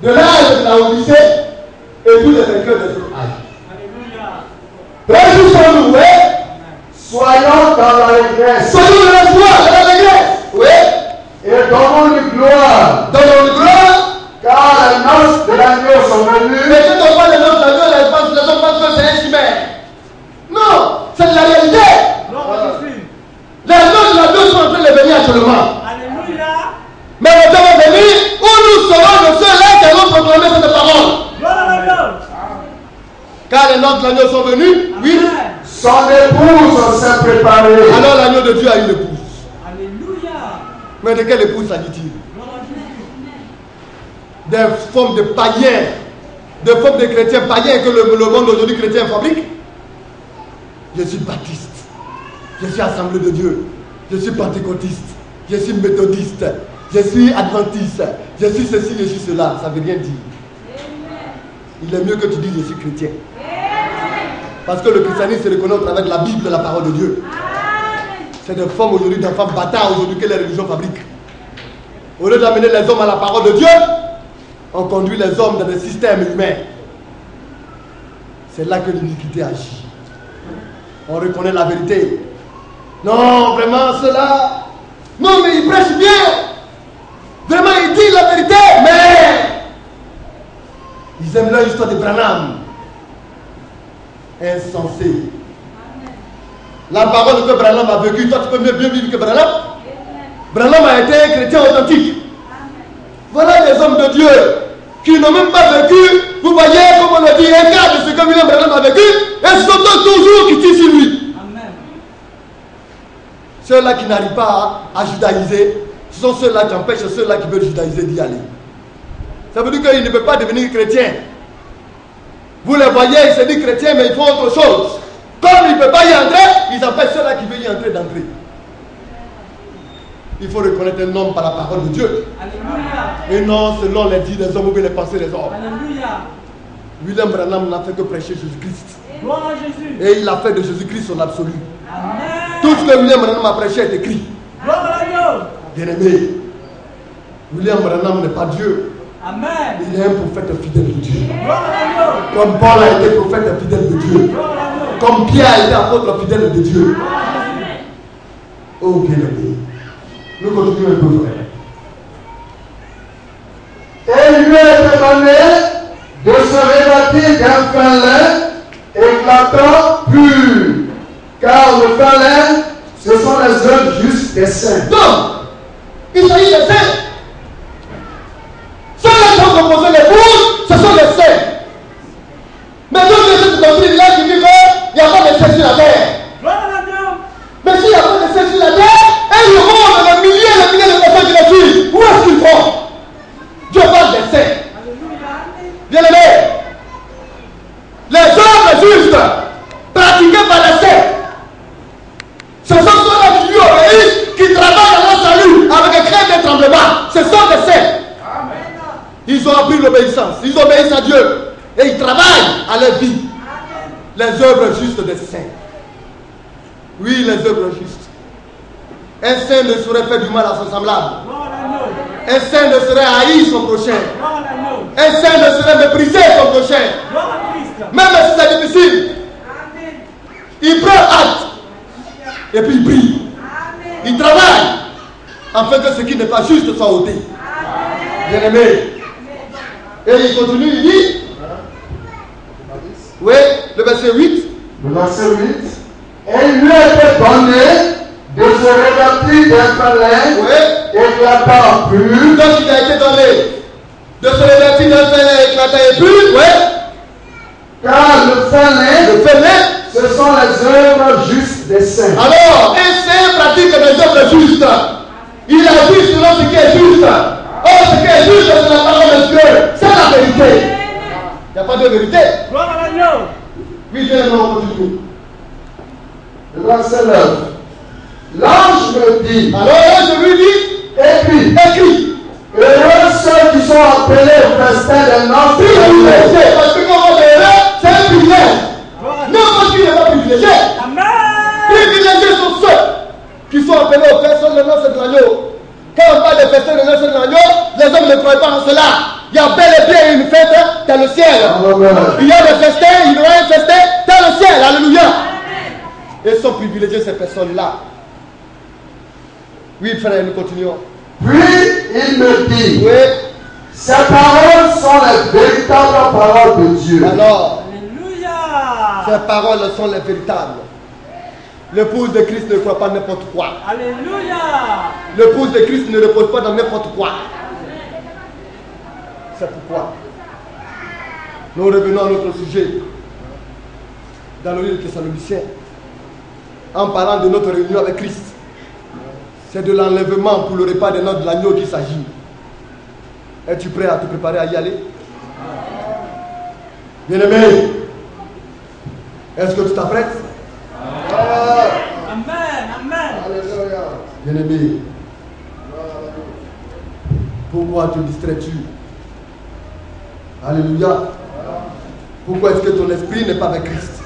Speaker 1: de l'âge de la Odyssée et tous les vainqueurs des autres âges. Réjouissons-nous, oui.
Speaker 4: Soyons dans l'allégresse.
Speaker 1: Soyons dans la joie, dans l'allégresse. Oui.
Speaker 4: Et donnons-lui gloire.
Speaker 1: Donnons-lui gloire.
Speaker 4: Car les noces de l'agneau sont venues.
Speaker 1: Mais quand on parle de noces de l'agneau, les gens pensent que c'est un chimère. Non, c'est de la réalité. Les noces de l'agneau sont en train de venir actuellement.
Speaker 2: Alléluia.
Speaker 1: Mais le temps va venir où nous serons de ceux-là qui allons proclamer cette parole. Car les noces de l'agneau sont venus, oui.
Speaker 4: Son épouse s'est préparée.
Speaker 1: Alors l'agneau de Dieu a une épouse.
Speaker 2: Alléluia.
Speaker 1: Mais de quelle épouse s'agit-il? Des formes de païens, des formes de chrétiens païens que le monde aujourd'hui chrétien fabrique. Je suis baptiste, je suis assemblée de Dieu, je suis pentecôtiste, je suis méthodiste, je suis adventiste, je suis ceci, je suis cela. Ça ne veut rien dire. Il est mieux que tu dises je suis chrétien. Parce que le christianisme se reconnaît au travers de la Bible, la parole de Dieu. C'est des formes aujourd'hui, d'enfants bâtards aujourd'hui que les religions fabriquent. Au lieu d'amener les hommes à la parole de Dieu, on conduit les hommes dans des systèmes humains. C'est là que l'iniquité agit. On reconnaît la vérité. Non, vraiment, cela, Non, mais il prêche bien. Vraiment, il dit la vérité, mais ils aiment l'histoire de Branham. Insensé. La parole que Branham a vécue, toi tu peux mieux bien vivre que Branham. Branham a été un chrétien authentique. Voilà les hommes de Dieu qui n'ont même pas vécu, vous voyez, comme on le dit, un quart de ce que William Branham a vécu, et ce sont toujours qui tuent sur lui.
Speaker 2: Amen.
Speaker 1: Ceux-là qui n'arrivent pas à judaïser, ce sont ceux-là qui empêchent ceux-là qui veulent judaïser d'y aller. Ça veut dire qu'ils ne peuvent pas devenir chrétiens. Vous les voyez, ils se disent chrétiens, mais ils font autre chose. Comme ils ne peuvent pas y entrer, ils empêchent ceux-là qui veulent y entrer d'entrer. Il faut reconnaître un homme par la parole de Dieu.
Speaker 2: Alléluia.
Speaker 1: Et non selon les dits des hommes ou bien les pensées des hommes.
Speaker 2: Alléluia.
Speaker 1: William Branham n'a fait que prêcher Jésus-Christ.
Speaker 2: Gloire à Jésus.
Speaker 1: Et il a fait de Jésus-Christ son absolu.
Speaker 2: Amen.
Speaker 1: Tout ce que William Branham a prêché est écrit.
Speaker 2: Gloire à Dieu.
Speaker 1: Bien-aimé, William Branham n'est pas Dieu.
Speaker 2: Amen.
Speaker 1: Il est un prophète fidèle de Dieu.
Speaker 2: Gloire à Dieu.
Speaker 1: Comme Paul a été prophète fidèle de Dieu.
Speaker 2: Gloire à Dieu.
Speaker 1: Comme Pierre a été apôtre fidèle de Dieu.
Speaker 2: Gloire à Jésus.
Speaker 1: Oh bien-aimé, nous continuons un peu frère.
Speaker 4: Et il lui a été donné de se revêtir d'un fin lin éclatant pur. Car le fin lin, ce sont les œuvres justes des saints.
Speaker 1: Donc, il s'agit des saints. Ceux-là qui ont composé les bouches, ce sont les saints. Mais nous, les doctrines là qui disent qu'il n'y a pas de saints sur la terre.
Speaker 2: Gloire à Dieu.
Speaker 1: Mais s'il n'y a pas de saints sur la terre, et ils vont les milliers de personnes qui les suivent. Où est-ce qu'ils vont? Dieu parle des saints.
Speaker 2: Alléluia.
Speaker 1: Bien aimé, les œuvres justes pratiquées par les saints, ce sont ceux-là qui lui obéissent, qui travaillent à leur salut avec crainte et tremblement. Ce sont des saints. Ils ont appris l'obéissance, ils obéissent à Dieu et ils travaillent à leur vie. Les œuvres justes des saints. Oui, les œuvres justes. Un saint ne saurait faire du mal à son semblable.
Speaker 2: Gloire à Dieu.
Speaker 1: Un saint ne saurait haïr son prochain.
Speaker 2: Gloire à Dieu.
Speaker 1: Un saint ne saurait mépriser son prochain.
Speaker 2: Gloire à Christ.
Speaker 1: Même si c'est difficile, il prend acte et puis il prie. Il travaille afin que ce qui n'est pas juste soit ôté. Bien aimé. Et il continue, il dit, oui, le verset 8.
Speaker 4: Le verset 8. Et il lui a été donné de se revêtir d'un fin lin
Speaker 1: Oui.
Speaker 4: éclatant pur.
Speaker 1: Donc il a été donné de se revêtir d'un fin lin éclatant et pur. Oui.
Speaker 4: Car le fin lin,
Speaker 1: Le fin lin.
Speaker 4: ce sont les œuvres justes des saints.
Speaker 1: Alors, un saint pratique des œuvres justes. Il agit selon ce qui est juste. Or, ce qui est juste, c'est la parole de Dieu. C'est la vérité. Il n'y a pas de vérité.
Speaker 2: Gloire à Dieu.
Speaker 1: Oui, bien, on continue.
Speaker 4: Le verset 9. L'ange me dit,
Speaker 1: Alors, je lui dis,
Speaker 4: écris, heureux ceux qui sont appelés au festin des noces.
Speaker 1: privilégié. Parce que quand on est heureux, c'est un privilège.
Speaker 2: Gloire à Dieu.
Speaker 1: N'importe qui n'est pas privilégié.
Speaker 2: Amen.
Speaker 1: Privilégiés sont ceux qui sont appelés au festin de noces de l'agneau. Quand on parle de festin de noces de l'agneau, les hommes ne croient pas en cela. Il y a bel et bien une fête dans le ciel.
Speaker 4: Amen.
Speaker 1: Il y a des festins, il y aura un festin dans le ciel. Alléluia. Et sont privilégiés ces personnes-là. Oui, frère, nous continuons.
Speaker 4: Puis il me dit,
Speaker 1: Oui.
Speaker 4: ces paroles sont les véritables paroles de Dieu.
Speaker 1: Alors,
Speaker 2: Alléluia.
Speaker 1: ces paroles sont les véritables. L'épouse de Christ ne croit pas n'importe quoi.
Speaker 2: Alléluia.
Speaker 1: L'épouse de Christ ne repose pas dans n'importe quoi. C'est pourquoi nous revenons à notre sujet dans le livre de Thessaloniciens en parlant de notre réunion avec Christ. C'est de l'enlèvement pour le repas des noces de l'agneau qu'il s'agit. Es-tu prêt à te préparer à y aller? Bien-aimé, est-ce que tu t'apprêtes?
Speaker 2: Amen. Amen.
Speaker 1: Bien-aimé, pourquoi te distrais-tu? Alléluia. Pourquoi est-ce que ton esprit n'est pas avec Christ?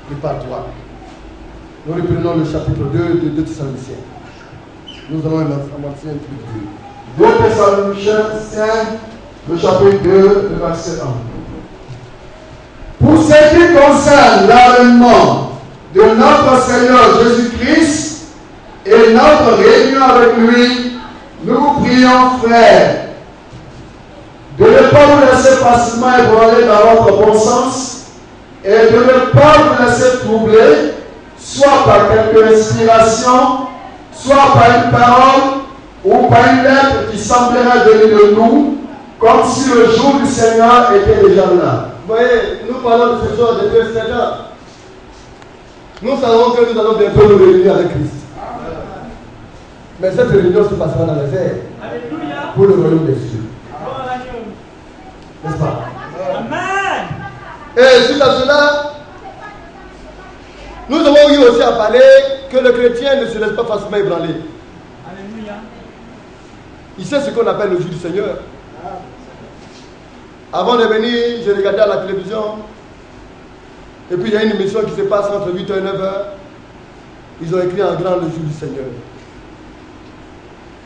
Speaker 1: Prépare-toi. Nous reprenons le chapitre 2 de 2 Thessaloniciens. Nous allons avancer un peu.
Speaker 4: 2 Thessaloniciens, le chapitre 2, le verset 1. Pour ce qui concerne l'avènement de notre Seigneur Jésus-Christ et notre frères, de ne pas vous laisser facilement ébranler dans votre bon sens et de ne pas vous laisser troubler, soit par quelque inspiration, soit par une parole ou par une lettre qui semblerait venir de nous, comme si le jour du Seigneur était déjà là.
Speaker 5: Vous voyez, nous parlons de ce jour de Dieu Seigneur. Nous savons que nous allons bientôt nous réunir avec Christ. Mais cette réunion se passera dans les airs.
Speaker 2: Alléluia.
Speaker 5: Pour le royaume des cieux.
Speaker 2: Gloire à Dieu.
Speaker 5: N'est-ce pas?
Speaker 2: Amen.
Speaker 5: Et suite à cela, nous avons eu aussi à parler que le chrétien ne se laisse pas facilement ébranler.
Speaker 2: Alléluia.
Speaker 5: Il sait ce qu'on appelle le jour du Seigneur. Avant de venir, j'ai regardé à la télévision. Et puis il y a une émission qui se passe entre 8h et 9h. Ils ont écrit en grand le jour du Seigneur.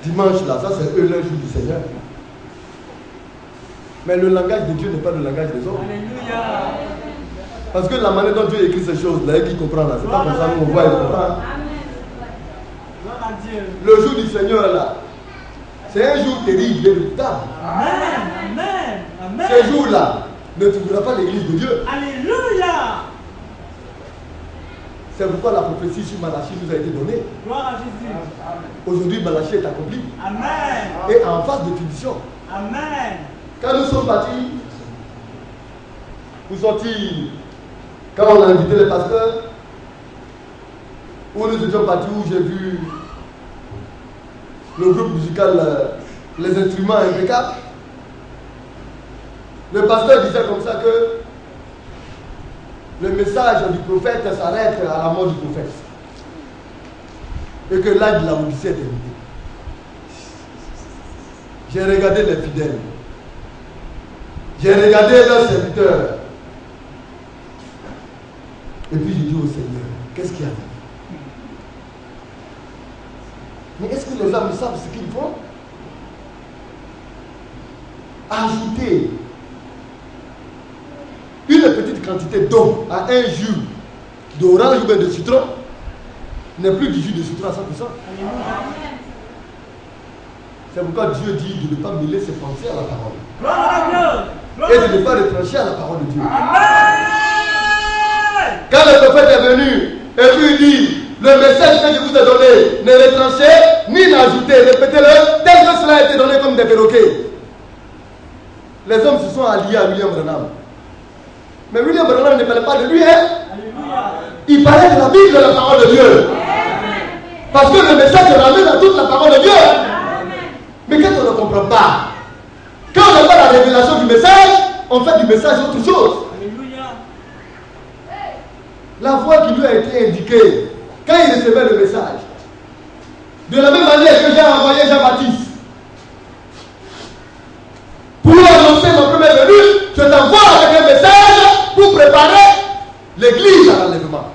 Speaker 5: Dimanche là, ça c'est eux le jour du Seigneur. Mais le langage de Dieu n'est pas le langage des hommes.
Speaker 2: Alléluia.
Speaker 5: Parce que la manière dont Dieu écrit ces choses-là, qui comprend là, c'est pas comme ça nous on voit et comprend.
Speaker 2: Gloire à Dieu.
Speaker 5: Le jour du Seigneur là, c'est un jour terrible et redoutable.
Speaker 2: Amen. Amen. Amen.
Speaker 5: Ce jour-là ne trouvera pas l'église de Dieu.
Speaker 2: Alléluia.
Speaker 5: C'est pourquoi la prophétie sur Malachie nous a été donnée.
Speaker 2: Gloire à Jésus.
Speaker 5: Aujourd'hui, Malachie est accomplie.
Speaker 2: Amen.
Speaker 5: Et en phase de finition.
Speaker 2: Amen.
Speaker 5: Quand nous sommes partis, nous sortis, quand on a invité les pasteurs, où nous étions partis, où j'ai vu le groupe musical, les instruments impeccables. Le pasteur disait comme ça que le message du prophète s'arrête à la mort du prophète. Et que l'âge de la Odyssée est terminé. J'ai regardé les fidèles. J'ai regardé leurs serviteurs. Et puis j'ai dit au Seigneur, qu'est-ce qu'il y a? Mais est-ce que les hommes savent ce qu'ils font? Ajouter une petite quantité d'eau à un jus d'orange ou bien de citron n'est plus du jus de citron à 100%. C'est pourquoi Dieu dit de ne pas mêler ses pensées à la parole.
Speaker 2: Gloire à Dieu.
Speaker 5: Et de ne pas retrancher à la parole de Dieu.
Speaker 2: Amen.
Speaker 5: Quand le prophète est venu et puis il dit, le message que je vous ai donné, ne retranchez ni n'ajoutez, répétez-le, tel que cela a été donné comme des perroquets. Les hommes se sont alliés à William Branham. Mais William Branham ne parlait pas de lui, hein?
Speaker 2: Alléluia.
Speaker 5: Il parlait de la Bible, de la parole de Dieu. Parce que le message ramène à toute la parole de Dieu. Mais quand on ne comprend pas, quand on n'a pas la révélation du message, on fait du message autre chose.
Speaker 2: Alléluia.
Speaker 5: La voie qui lui a été indiquée quand il recevait le message. De la même manière que j'ai envoyé Jean-Baptiste pour annoncer mon premier venu, je t'envoie avec un message pour préparer l'église à l'enlèvement.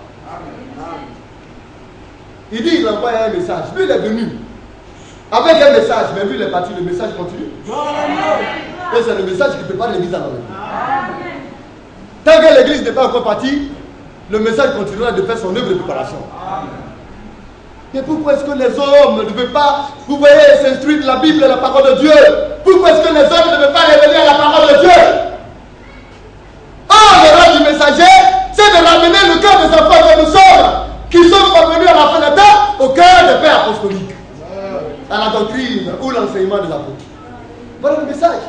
Speaker 5: Il dit il envoie un message. Lui il est venu avec un message, mais lui il est parti, le message continue.
Speaker 2: Gloire à Dieu.
Speaker 5: Et c'est le message qui prépare l'église à l'enlèvement. Tant que l'église n'est pas encore partie, le message continuera de faire son œuvre de préparation. Mais pourquoi est-ce que les hommes ne veulent pas, vous voyez, s'instruire de la Bible et la parole de Dieu? Pourquoi est-ce que les hommes ne veulent pas révéler à la parole de Dieu? Le rôle du messager, c'est de ramener le cœur des enfants que nous sommes, qui sont parvenus à la fin des temps, au cœur des pères apostoliques, à la doctrine ou l'enseignement des apôtres. Voilà le message.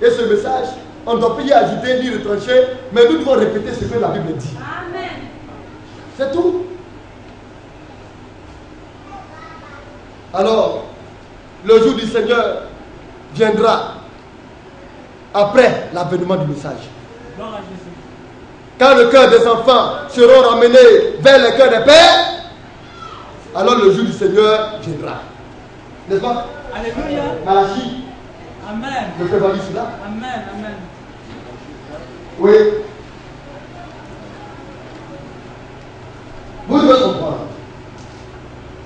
Speaker 5: Et ce message, on ne doit pas y ajouter ni retrancher, mais nous devons répéter ce que la Bible dit.
Speaker 2: Amen.
Speaker 5: C'est tout. Alors, le jour du Seigneur viendra après l'avènement du message.
Speaker 2: Gloire à Jésus.
Speaker 5: Quand le cœur des enfants seront ramenés vers le cœur des pères, alors le jour du Seigneur viendra. N'est-ce pas?
Speaker 2: Alléluia.
Speaker 5: Malachie
Speaker 2: Amen.
Speaker 5: ne fait pas dire cela.
Speaker 2: Amen. Amen.
Speaker 5: Oui. Vous devez comprendre.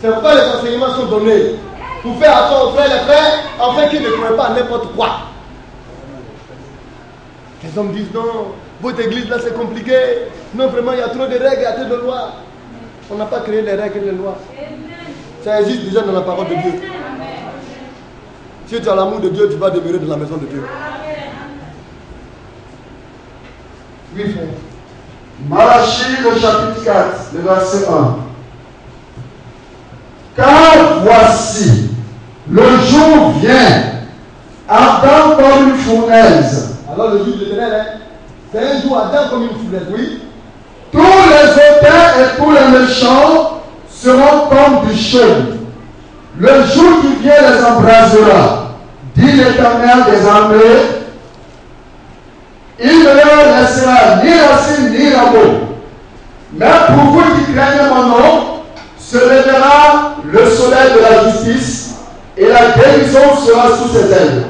Speaker 5: C'est pourquoi les enseignements sont donnés pour faire attention aux frères et les frères, afin qu'ils ne croient pas à n'importe quoi. Les hommes disent non, votre église là c'est compliqué. Non, vraiment, il y a trop de règles, il y a trop de lois. On n'a pas créé les règles et les lois. Ça existe déjà dans la parole de Dieu. Si tu as l'amour de Dieu, tu vas demeurer dans la maison de Dieu. Oui, frère.
Speaker 4: Malachie, le chapitre 4, le verset 1. Car voici, le jour vient, ardent comme une fournaise.
Speaker 5: Alors le jour de l'Éternel, c'est un jour ardent comme une fournaise, oui.
Speaker 4: Tous les hautains et tous les méchants seront comme du chaume. Le jour qui vient les embrasera, dit l'Éternel des armées. Il ne leur laissera ni racine ni rameau. Mais pour vous qui craignez mon nom, se lèvera le soleil de la justice et la guérison sera sous ses ailes.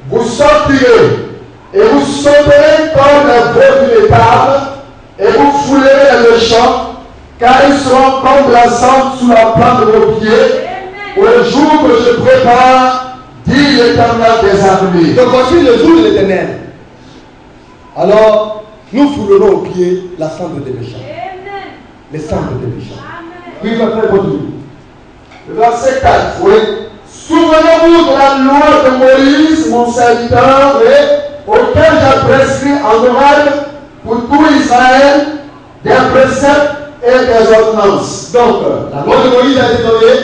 Speaker 4: Vous sortirez et vous sauterez comme les veaux d'une étable et vous foulerez les méchants, car ils seront comme la cendre sous la plante de vos pieds au jour que je prépare, dit l'Éternel des armées.
Speaker 5: Donc voici le jour de l'Éternel. Alors, nous foulerons au pied la cendre des méchants. Les cendres des méchants. Oui, il va faire votre jour.
Speaker 4: Le verset 4, oui. Souvenez-vous de la loi de Moïse, mon serviteur, auquel j'ai prescrit en oral pour tout Israël des préceptes et des ordonnances.
Speaker 5: Donc, la loi de Moïse a été donnée.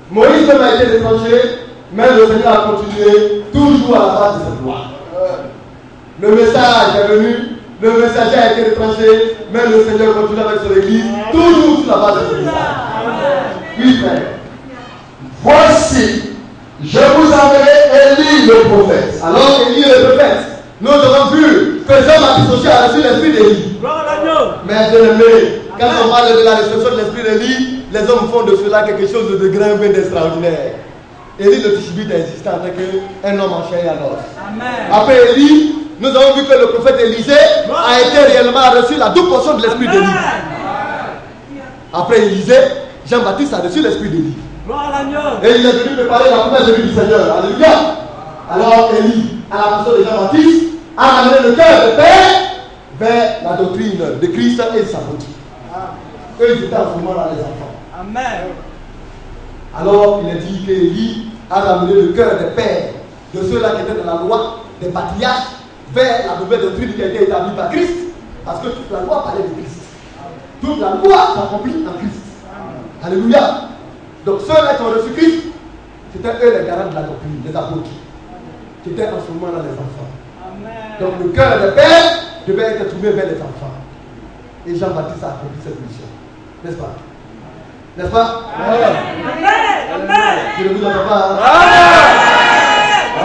Speaker 5: Moïse même a été étranger, mais le Seigneur a continué toujours à la base de cette loi. Le message est venu, le messager a été étranger, mais le Seigneur continue avec son église, toujours sur la base de cette loi. Oui, frère.
Speaker 4: Voici, je vous enverrai Élie le prophète.
Speaker 5: Alors, Élie le prophète, nous avons vu que Jean-Baptiste aussi a reçu l'esprit d'Élie. Mais bien aimé, quand on parle de la réception de l'esprit d'Élie, les hommes font de cela quelque chose de grand, bien d'extraordinaire. Élie le Tishbite a existé en tant qu'un homme en chair et en os. Après Élie, nous avons vu que le prophète Élisée a été réellement reçu la double portion de l'esprit d'Élie. Après Élisée, Jean-Baptiste a reçu l'esprit d'Élie. Et il est venu préparer la première venue du Seigneur. Alléluia. Alors Élie, à la personne de Jean-Baptiste, a ramené le cœur de père vers la doctrine de Christ et de sa doctrine. Eux, ils étaient en ce moment-là les enfants.
Speaker 2: Amen.
Speaker 5: Alors il est dit qu'Élie a ramené le cœur des pères, de ceux-là qui étaient dans la loi, des patriarches, vers la nouvelle doctrine qui a été établie par Christ. Parce que toute la loi parlait de Christ. Toute la loi s'accomplit en Christ. Alléluia. Donc ceux-là qui ont reçu Christ, c'était eux les garants de la doctrine, les apôtres, qui étaient en ce moment-là les enfants.
Speaker 2: Amen.
Speaker 5: Donc le cœur des pères devait être tourné vers les enfants. Et Jean-Baptiste a accompli cette mission. N'est-ce pas? N'est-ce pas?
Speaker 2: Amen. Amen.
Speaker 5: Je ne vous entends pas.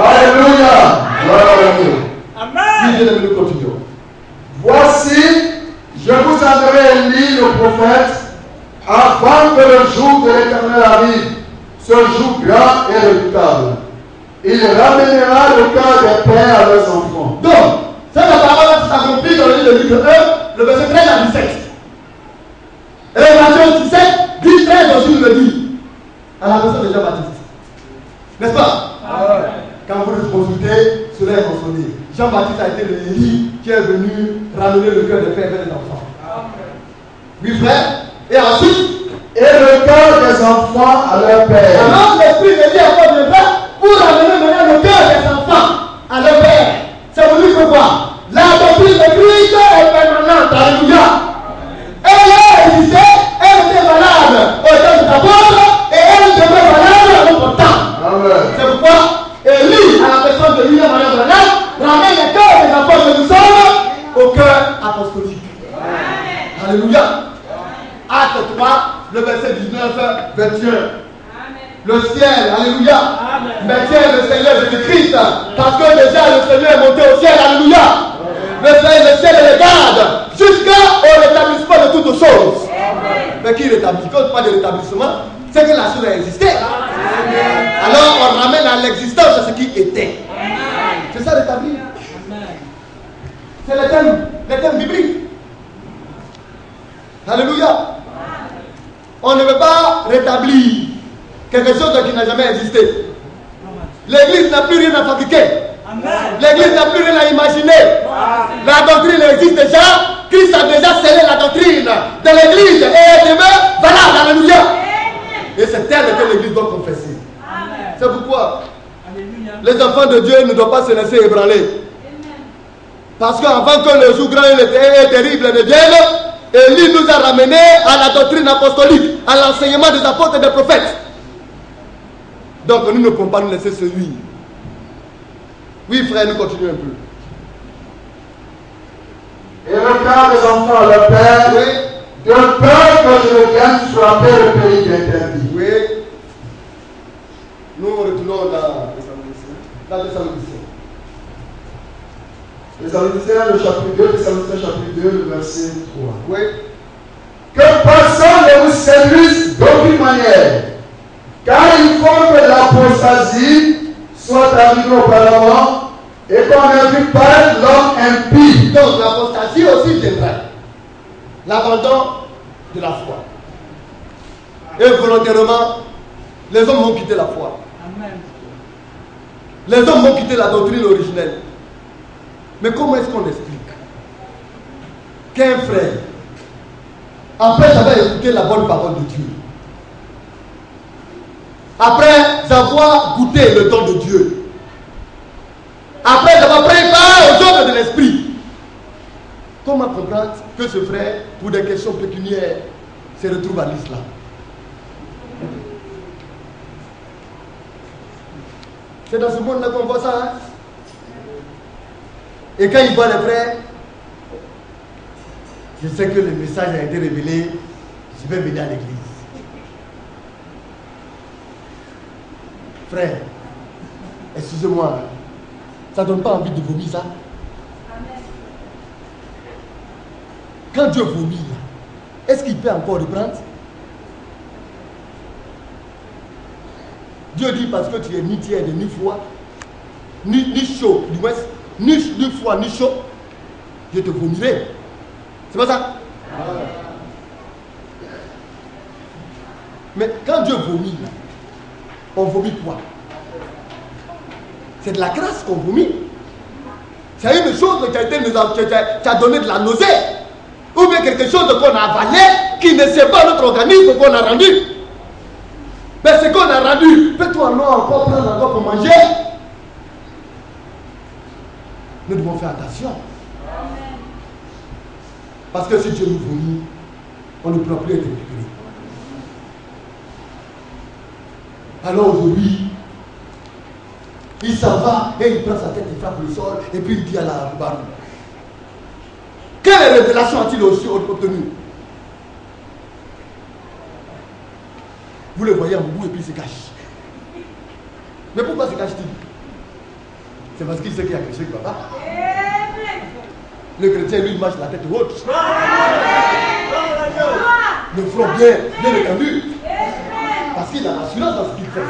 Speaker 4: Alléluia. Gloire à Dieu.
Speaker 2: Amen.
Speaker 5: Si nous continuons.
Speaker 4: Voici, je vous enverrai Élie le prophète avant que le jour de l'Éternel arrive, ce jour grand et redoutable. Il ramènera le cœur des pères à leurs enfants.
Speaker 5: Donc, cette parole s'accomplit dans le livre de Luc 1, le verset 13 à 17. Révélation 17, 10, 13 aussi nous le dit. À la personne de Jean-Baptiste. N'est-ce pas? Quand vous le consultez, cela est mentionné. Jean-Baptiste a été le Élie qui est venu ramener le cœur des pères vers les enfants. Oui, frère. Et ensuite,
Speaker 4: Et le cœur des enfants à leur père.
Speaker 5: alors l'esprit de Dieu viendra pour ramener maintenant le cœur des enfants à leur père. C'est voulu que quoi? La doctrine de Christ est permanente. Alléluia. Elle a existé, elle était valable au temps des apôtres et elle demeure valable à notre temps.
Speaker 4: Amen.
Speaker 5: C'est pourquoi Élie, à la personne de William Marion Branham, ramène le cœur des enfants que nous sommes au cœur apostolique. Alléluia. Acte 3, le verset 19, 21. Le ciel, alléluia. Maintient le Seigneur Jésus-Christ. Parce que déjà le Seigneur est monté au ciel, alléluia. Le ciel le garde jusqu'au rétablissement de toutes choses. Mais qui rétablit? Quand on parle de rétablissement, c'est que la chose a existé. Alors on ramène à l'existence ce qui était. C'est ça rétablir. C'est le thème biblique. Alléluia. On ne veut pas rétablir quelque chose qui n'a jamais existé. L'église n'a plus rien à fabriquer. L'église n'a plus rien à imaginer. La doctrine existe déjà. Christ a déjà scellé la doctrine de l'église et elle demeure valable. Alléluia. Et c'est elle que l'église doit confesser. C'est pourquoi Les enfants de Dieu ne doivent pas se laisser ébranler. Parce qu'avant que le jour grand et terrible ne vienne, Élie nous a ramenés à la doctrine apostolique, à l'enseignement des apôtres et des prophètes. Donc nous ne pouvons pas nous laisser séduire. Oui frère, nous continuons un peu.
Speaker 4: Et le cas des enfants, le Père, de peur que je ne vienne frapper le pays d'interdit.
Speaker 5: Oui. Nous retournons dans les Thessaloniciens.
Speaker 4: Les Thessaloniciens, le chapitre 2, Thessaloniciens chapitre 2, le verset 3.
Speaker 5: Oui.
Speaker 4: Que personne ne vous séduise d'aucune manière, car il faut que l'apostasie soit arrivée auparavant et qu'on ait vu paraître l'homme impie.
Speaker 5: Donc l'apostasie aussi viendra. L'abandon de la foi. Et volontairement, les hommes vont quitter la foi. Les hommes vont quitter la doctrine originelle. Mais comment est-ce qu'on explique qu'un frère, après avoir écouté la bonne parole de Dieu, après avoir goûté le don de Dieu, après avoir pris part aux œuvres de l'esprit, comment comprendre que ce frère, pour des questions pécuniaires, se retrouve à l'islam? C'est dans ce monde-là qu'on voit ça. Hein? Et quand il voit les frères, je sais que le message a été révélé, je vais venir à l'église. Frère, excusez-moi, ça ne donne pas envie de vomir ça? Quand Dieu vomit, est-ce qu'il peut encore reprendre? Dieu dit parce que tu es ni tiède, ni froid, ni chaud, du moins, ni froid, ni chaud, je te vomirai. C'est pas ça? Mais quand Dieu vomit, on vomit quoi? C'est de la grâce qu'on vomit. C'est une chose qui a donné de la nausée. Ou bien quelque chose qu'on a avalé qui ne sait pas notre organisme qu'on a rendu. Mais ce qu'on a rendu, fais-toi encore prendre encore pour manger. Nous devons faire attention. Parce que si Dieu nous vomit, on ne pourra plus être récupéré. Alors aujourd'hui, il s'en va et il prend sa tête, il frappe le sol et puis il dit à la barbe. Quelle révélation a-t-il aussi obtenue? Vous le voyez en bout et puis il se cache. Mais pourquoi se cache-t-il? C'est parce qu'il sait qu'il y a quelque chose qui ne va pas. Le chrétien, lui, marche la tête haute. Le front bien étendu. Parce qu'il a l'assurance dans ce qu'il fait.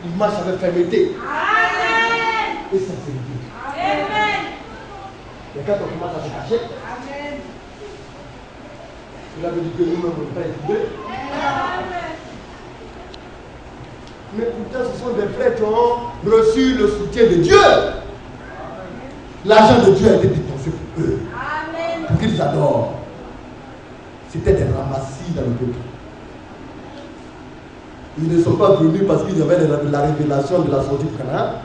Speaker 5: Il marche avec fermeté. Et sincérité. Et quand on commence à se cacher, il avait dit que nous-mêmes ne pouvons pas être. Mais pourtant, ce sont des frères qui ont reçu le soutien de Dieu. L'argent de Dieu a été dépensé pour eux. Pour qu'ils adorent. C'était des ramassis dans le peuple. Ils ne sont pas venus parce qu'ils avaient la révélation de la sortie de Canaan.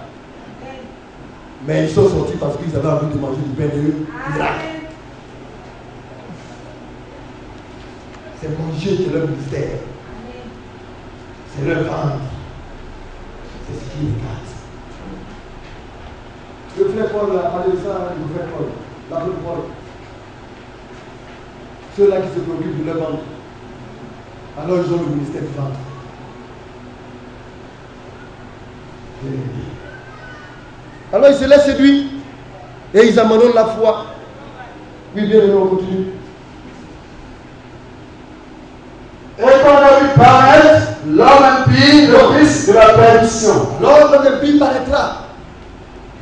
Speaker 5: Mais ils sont sortis parce qu'ils avaient envie de manger du pain de miracle. C'est manger de leur ministère. C'est leur vendre. C'est ce qui les garde. Le frère Paul a parlé de ça, le frère Paul, l'apôtre Paul. Ceux-là qui se préoccupent de leur vente. Alors ils ont le ministère du ventre. Alors ils se laissent séduire et ils abandonnent la foi. Oui, bien, on continue.
Speaker 4: Et qu'on a vu paraître l'homme impie, le fils de la perdition.
Speaker 5: L'homme impie paraîtra,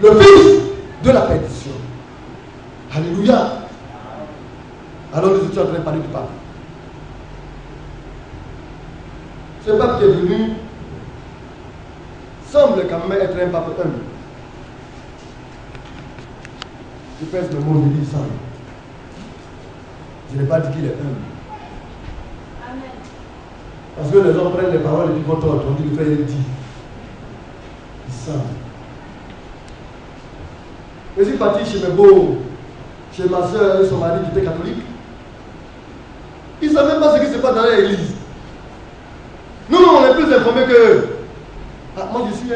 Speaker 5: le fils de la perdition. Alléluia. Alors nous étions en train de parler du pape. Ce pape qui est venu semble quand même être un pape humble. Je pèse le mot, je dis semble. Je n'ai pas dit qu'il est humble.
Speaker 1: Parce que les gens prennent les paroles et puis vont on dit le frère il dit. Ils savent. Je suis parti chez mes beaux, chez ma soeur et son mari qui était catholique. Ils ne savent même pas ce qui se passe dans l'église. Nous, on est plus informés que. Ah, moi je suis.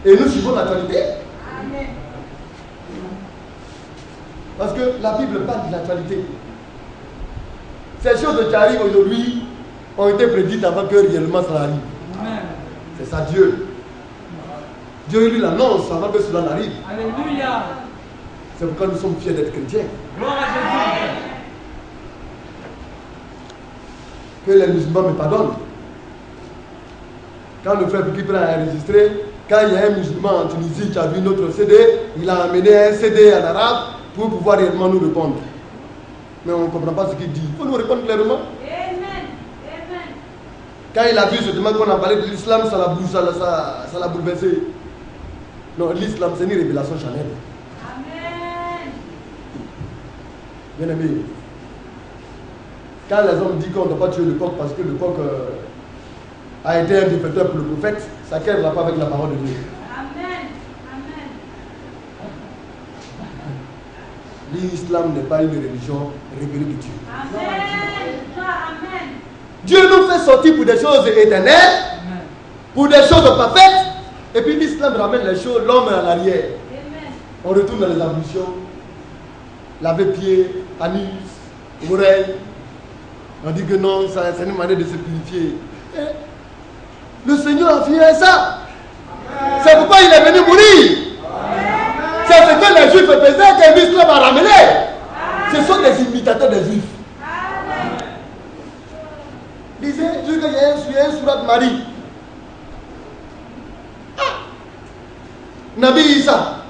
Speaker 1: Et nous suivons l'actualité.
Speaker 2: Amen.
Speaker 1: Parce que la Bible parle de l'actualité. Ces choses qui arrivent aujourd'hui ont été prédites avant que réellement ça arrive.
Speaker 2: Amen.
Speaker 1: C'est ça Dieu. Dieu lui l'annonce avant que cela n'arrive.
Speaker 2: Alléluia.
Speaker 1: C'est pourquoi nous sommes fiers d'être chrétiens.
Speaker 2: Gloire à Jésus.
Speaker 1: Que les musulmans me pardonnent. Quand le frère Pikipra a enregistré, quand il y a un musulman en Tunisie qui a vu notre CD, il a amené un CD en arabe pour pouvoir réellement nous répondre. Mais on ne comprend pas ce qu'il dit. Il faut nous répondre clairement.
Speaker 2: Amen. Amen.
Speaker 1: Quand il a vu justement qu'on a parlé de l'islam, ça l'a bouleversé. Non, l'islam, c'est une révélation charnelle.
Speaker 2: Amen.
Speaker 1: Bien aimé. Quand les hommes disent qu'on ne doit pas tuer le coq parce que le coq a été un bienfaiteur pour le prophète, ça ne va pas avec la parole de Dieu.
Speaker 2: Amen. Amen.
Speaker 1: L'islam n'est pas une religion révélée de Dieu.
Speaker 2: Amen. Amen.
Speaker 1: Dieu nous fait sortir pour des choses éternelles, pour des choses parfaites, et puis l'islam ramène les choses, l'homme en arrière.
Speaker 2: Amen.
Speaker 1: On retourne dans les ablutions, laver pieds, anus, oreilles. On dit que non, c'est une manière de se purifier. Et le Seigneur a fait ça. C'est pourquoi il est venu mourir. C'est ce que les Juifs faisaient que l'islam a ramené. Ce sont des imitateurs des Juifs. Lisez, juste qu'il y a un surat de Marie. Nabi Isa,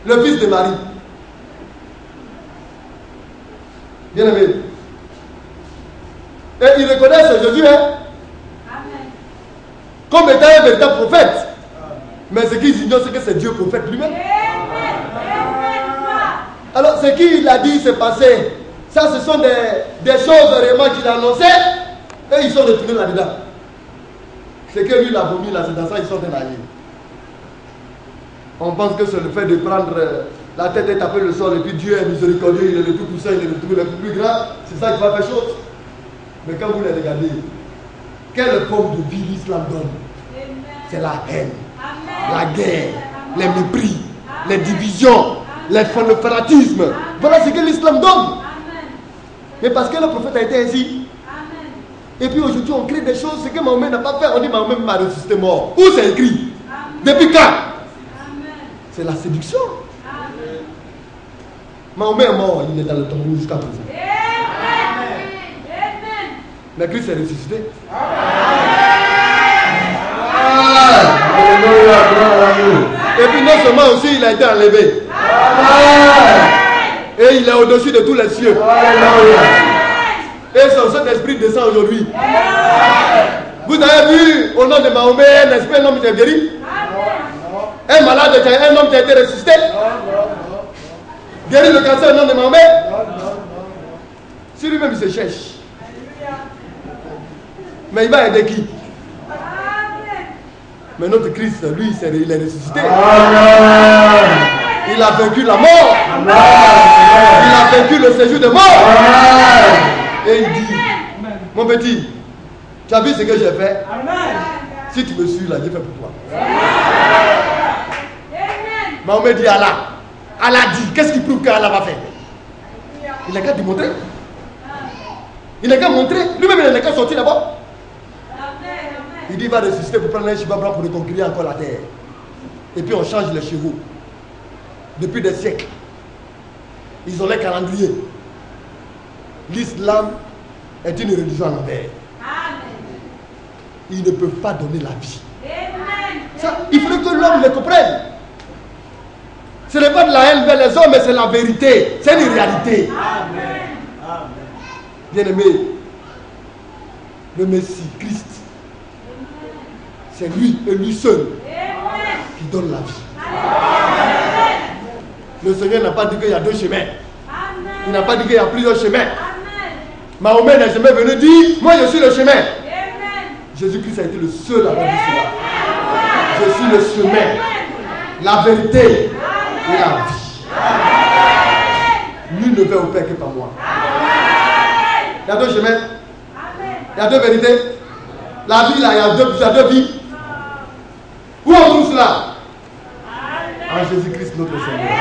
Speaker 1: le fils de Marie. Bien aimé. Et ils reconnaissent Jésus comme étant un véritable prophète. Mais ce qu'ils ignorent, c'est que c'est Dieu prophète lui-même. Alors, ce qu'il a dit, c'est passé. Ça, ce sont des choses réellement qu'il a annoncées. Et ils sont retournés là-dedans. C'est que lui, il a vomi là, c'est dans ça qu'ils sont allés. On pense que c'est le fait de prendre la tête et taper le sol, et puis Dieu est miséricordieux, il est le tout puissant, il est le plus grand. C'est ça qui va faire chose. Mais quand vous les regardez, quelle forme de vie l'islam donne? C'est la haine, la guerre, les mépris, les divisions, le fanatisme. Voilà ce que l'islam donne. Mais parce que le prophète a été ainsi. Et puis aujourd'hui on crée des choses, ce que Mahomet n'a pas fait. On dit Mahomet m'a ressuscité mort. Où c'est écrit? Depuis quand? C'est la séduction. Mahomet est mort, il est dans le tombeau jusqu'à présent. Mais Christ est ressuscité. Et puis non seulement aussi il a été enlevé. Et il est au-dessus de tous les cieux. Et son Saint-Esprit descend aujourd'hui. Vous avez vu au nom de Mahomet un esprit, un homme qui est guéri? Un malade, un homme qui a été ressuscité? Guéri le cancer au nom de Mahomet? Si lui-même il se cherche. Mais il va aider qui? Mais notre Christ, lui, il est ressuscité. Il a vaincu la mort. Il a vaincu le séjour de mort. Et il dit, mon petit, tu as vu ce que j'ai fait? Si tu me suis là, j'ai fait pour toi. Mahomet dit Allah. Allah dit, qu'est-ce qui prouve qu'Allah va faire? Il n'a qu'à démontrer. Il n'a qu'à montrer. Lui-même, il n'a qu'à sortir d'abord. Il dit, il va ressusciter pour prendre un cheval blanc pour reconquérir encore la terre. Et puis on change les chevaux. Depuis des siècles. Ils ont les calendriers. L'islam est une religion en envers. Ils ne peuvent pas donner la vie. Ça, il faudrait que l'homme le comprenne. Ce n'est pas de la haine vers les hommes, mais c'est la vérité. C'est une réalité. Bien-aimé, le Messie, Christ, c'est lui et lui seul qui donne la vie. Le Seigneur n'a pas dit qu'il y a deux chemins. Il n'a pas dit qu'il y a plusieurs chemins.
Speaker 5: Mahomet n'est jamais venu dire, moi je suis le chemin.
Speaker 2: Amen.
Speaker 5: Jésus-Christ a été le seul à avoir dit cela. Je suis le chemin, la vérité et la vie. Nul ne va au Père que par moi. Il y a deux chemins. Il y a deux vérités. La vie là, il y a deux vies. Où on trouve cela? En Jésus-Christ notre Seigneur.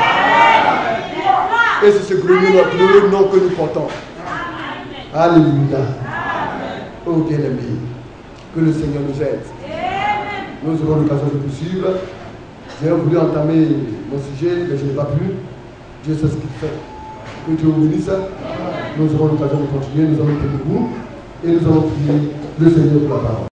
Speaker 5: Et c'est ce glorieux nom que nous portons. Alléluia. Oh bien-aimé, que le Seigneur nous aide. Nous aurons l'occasion de poursuivre. J'ai voulu entamer mon sujet, mais je n'ai pas pu. Dieu sait ce qu'il fait. Que Dieu vous bénisse. Nous aurons l'occasion de continuer. Nous allons être debout et nous allons prier le Seigneur pour la parole.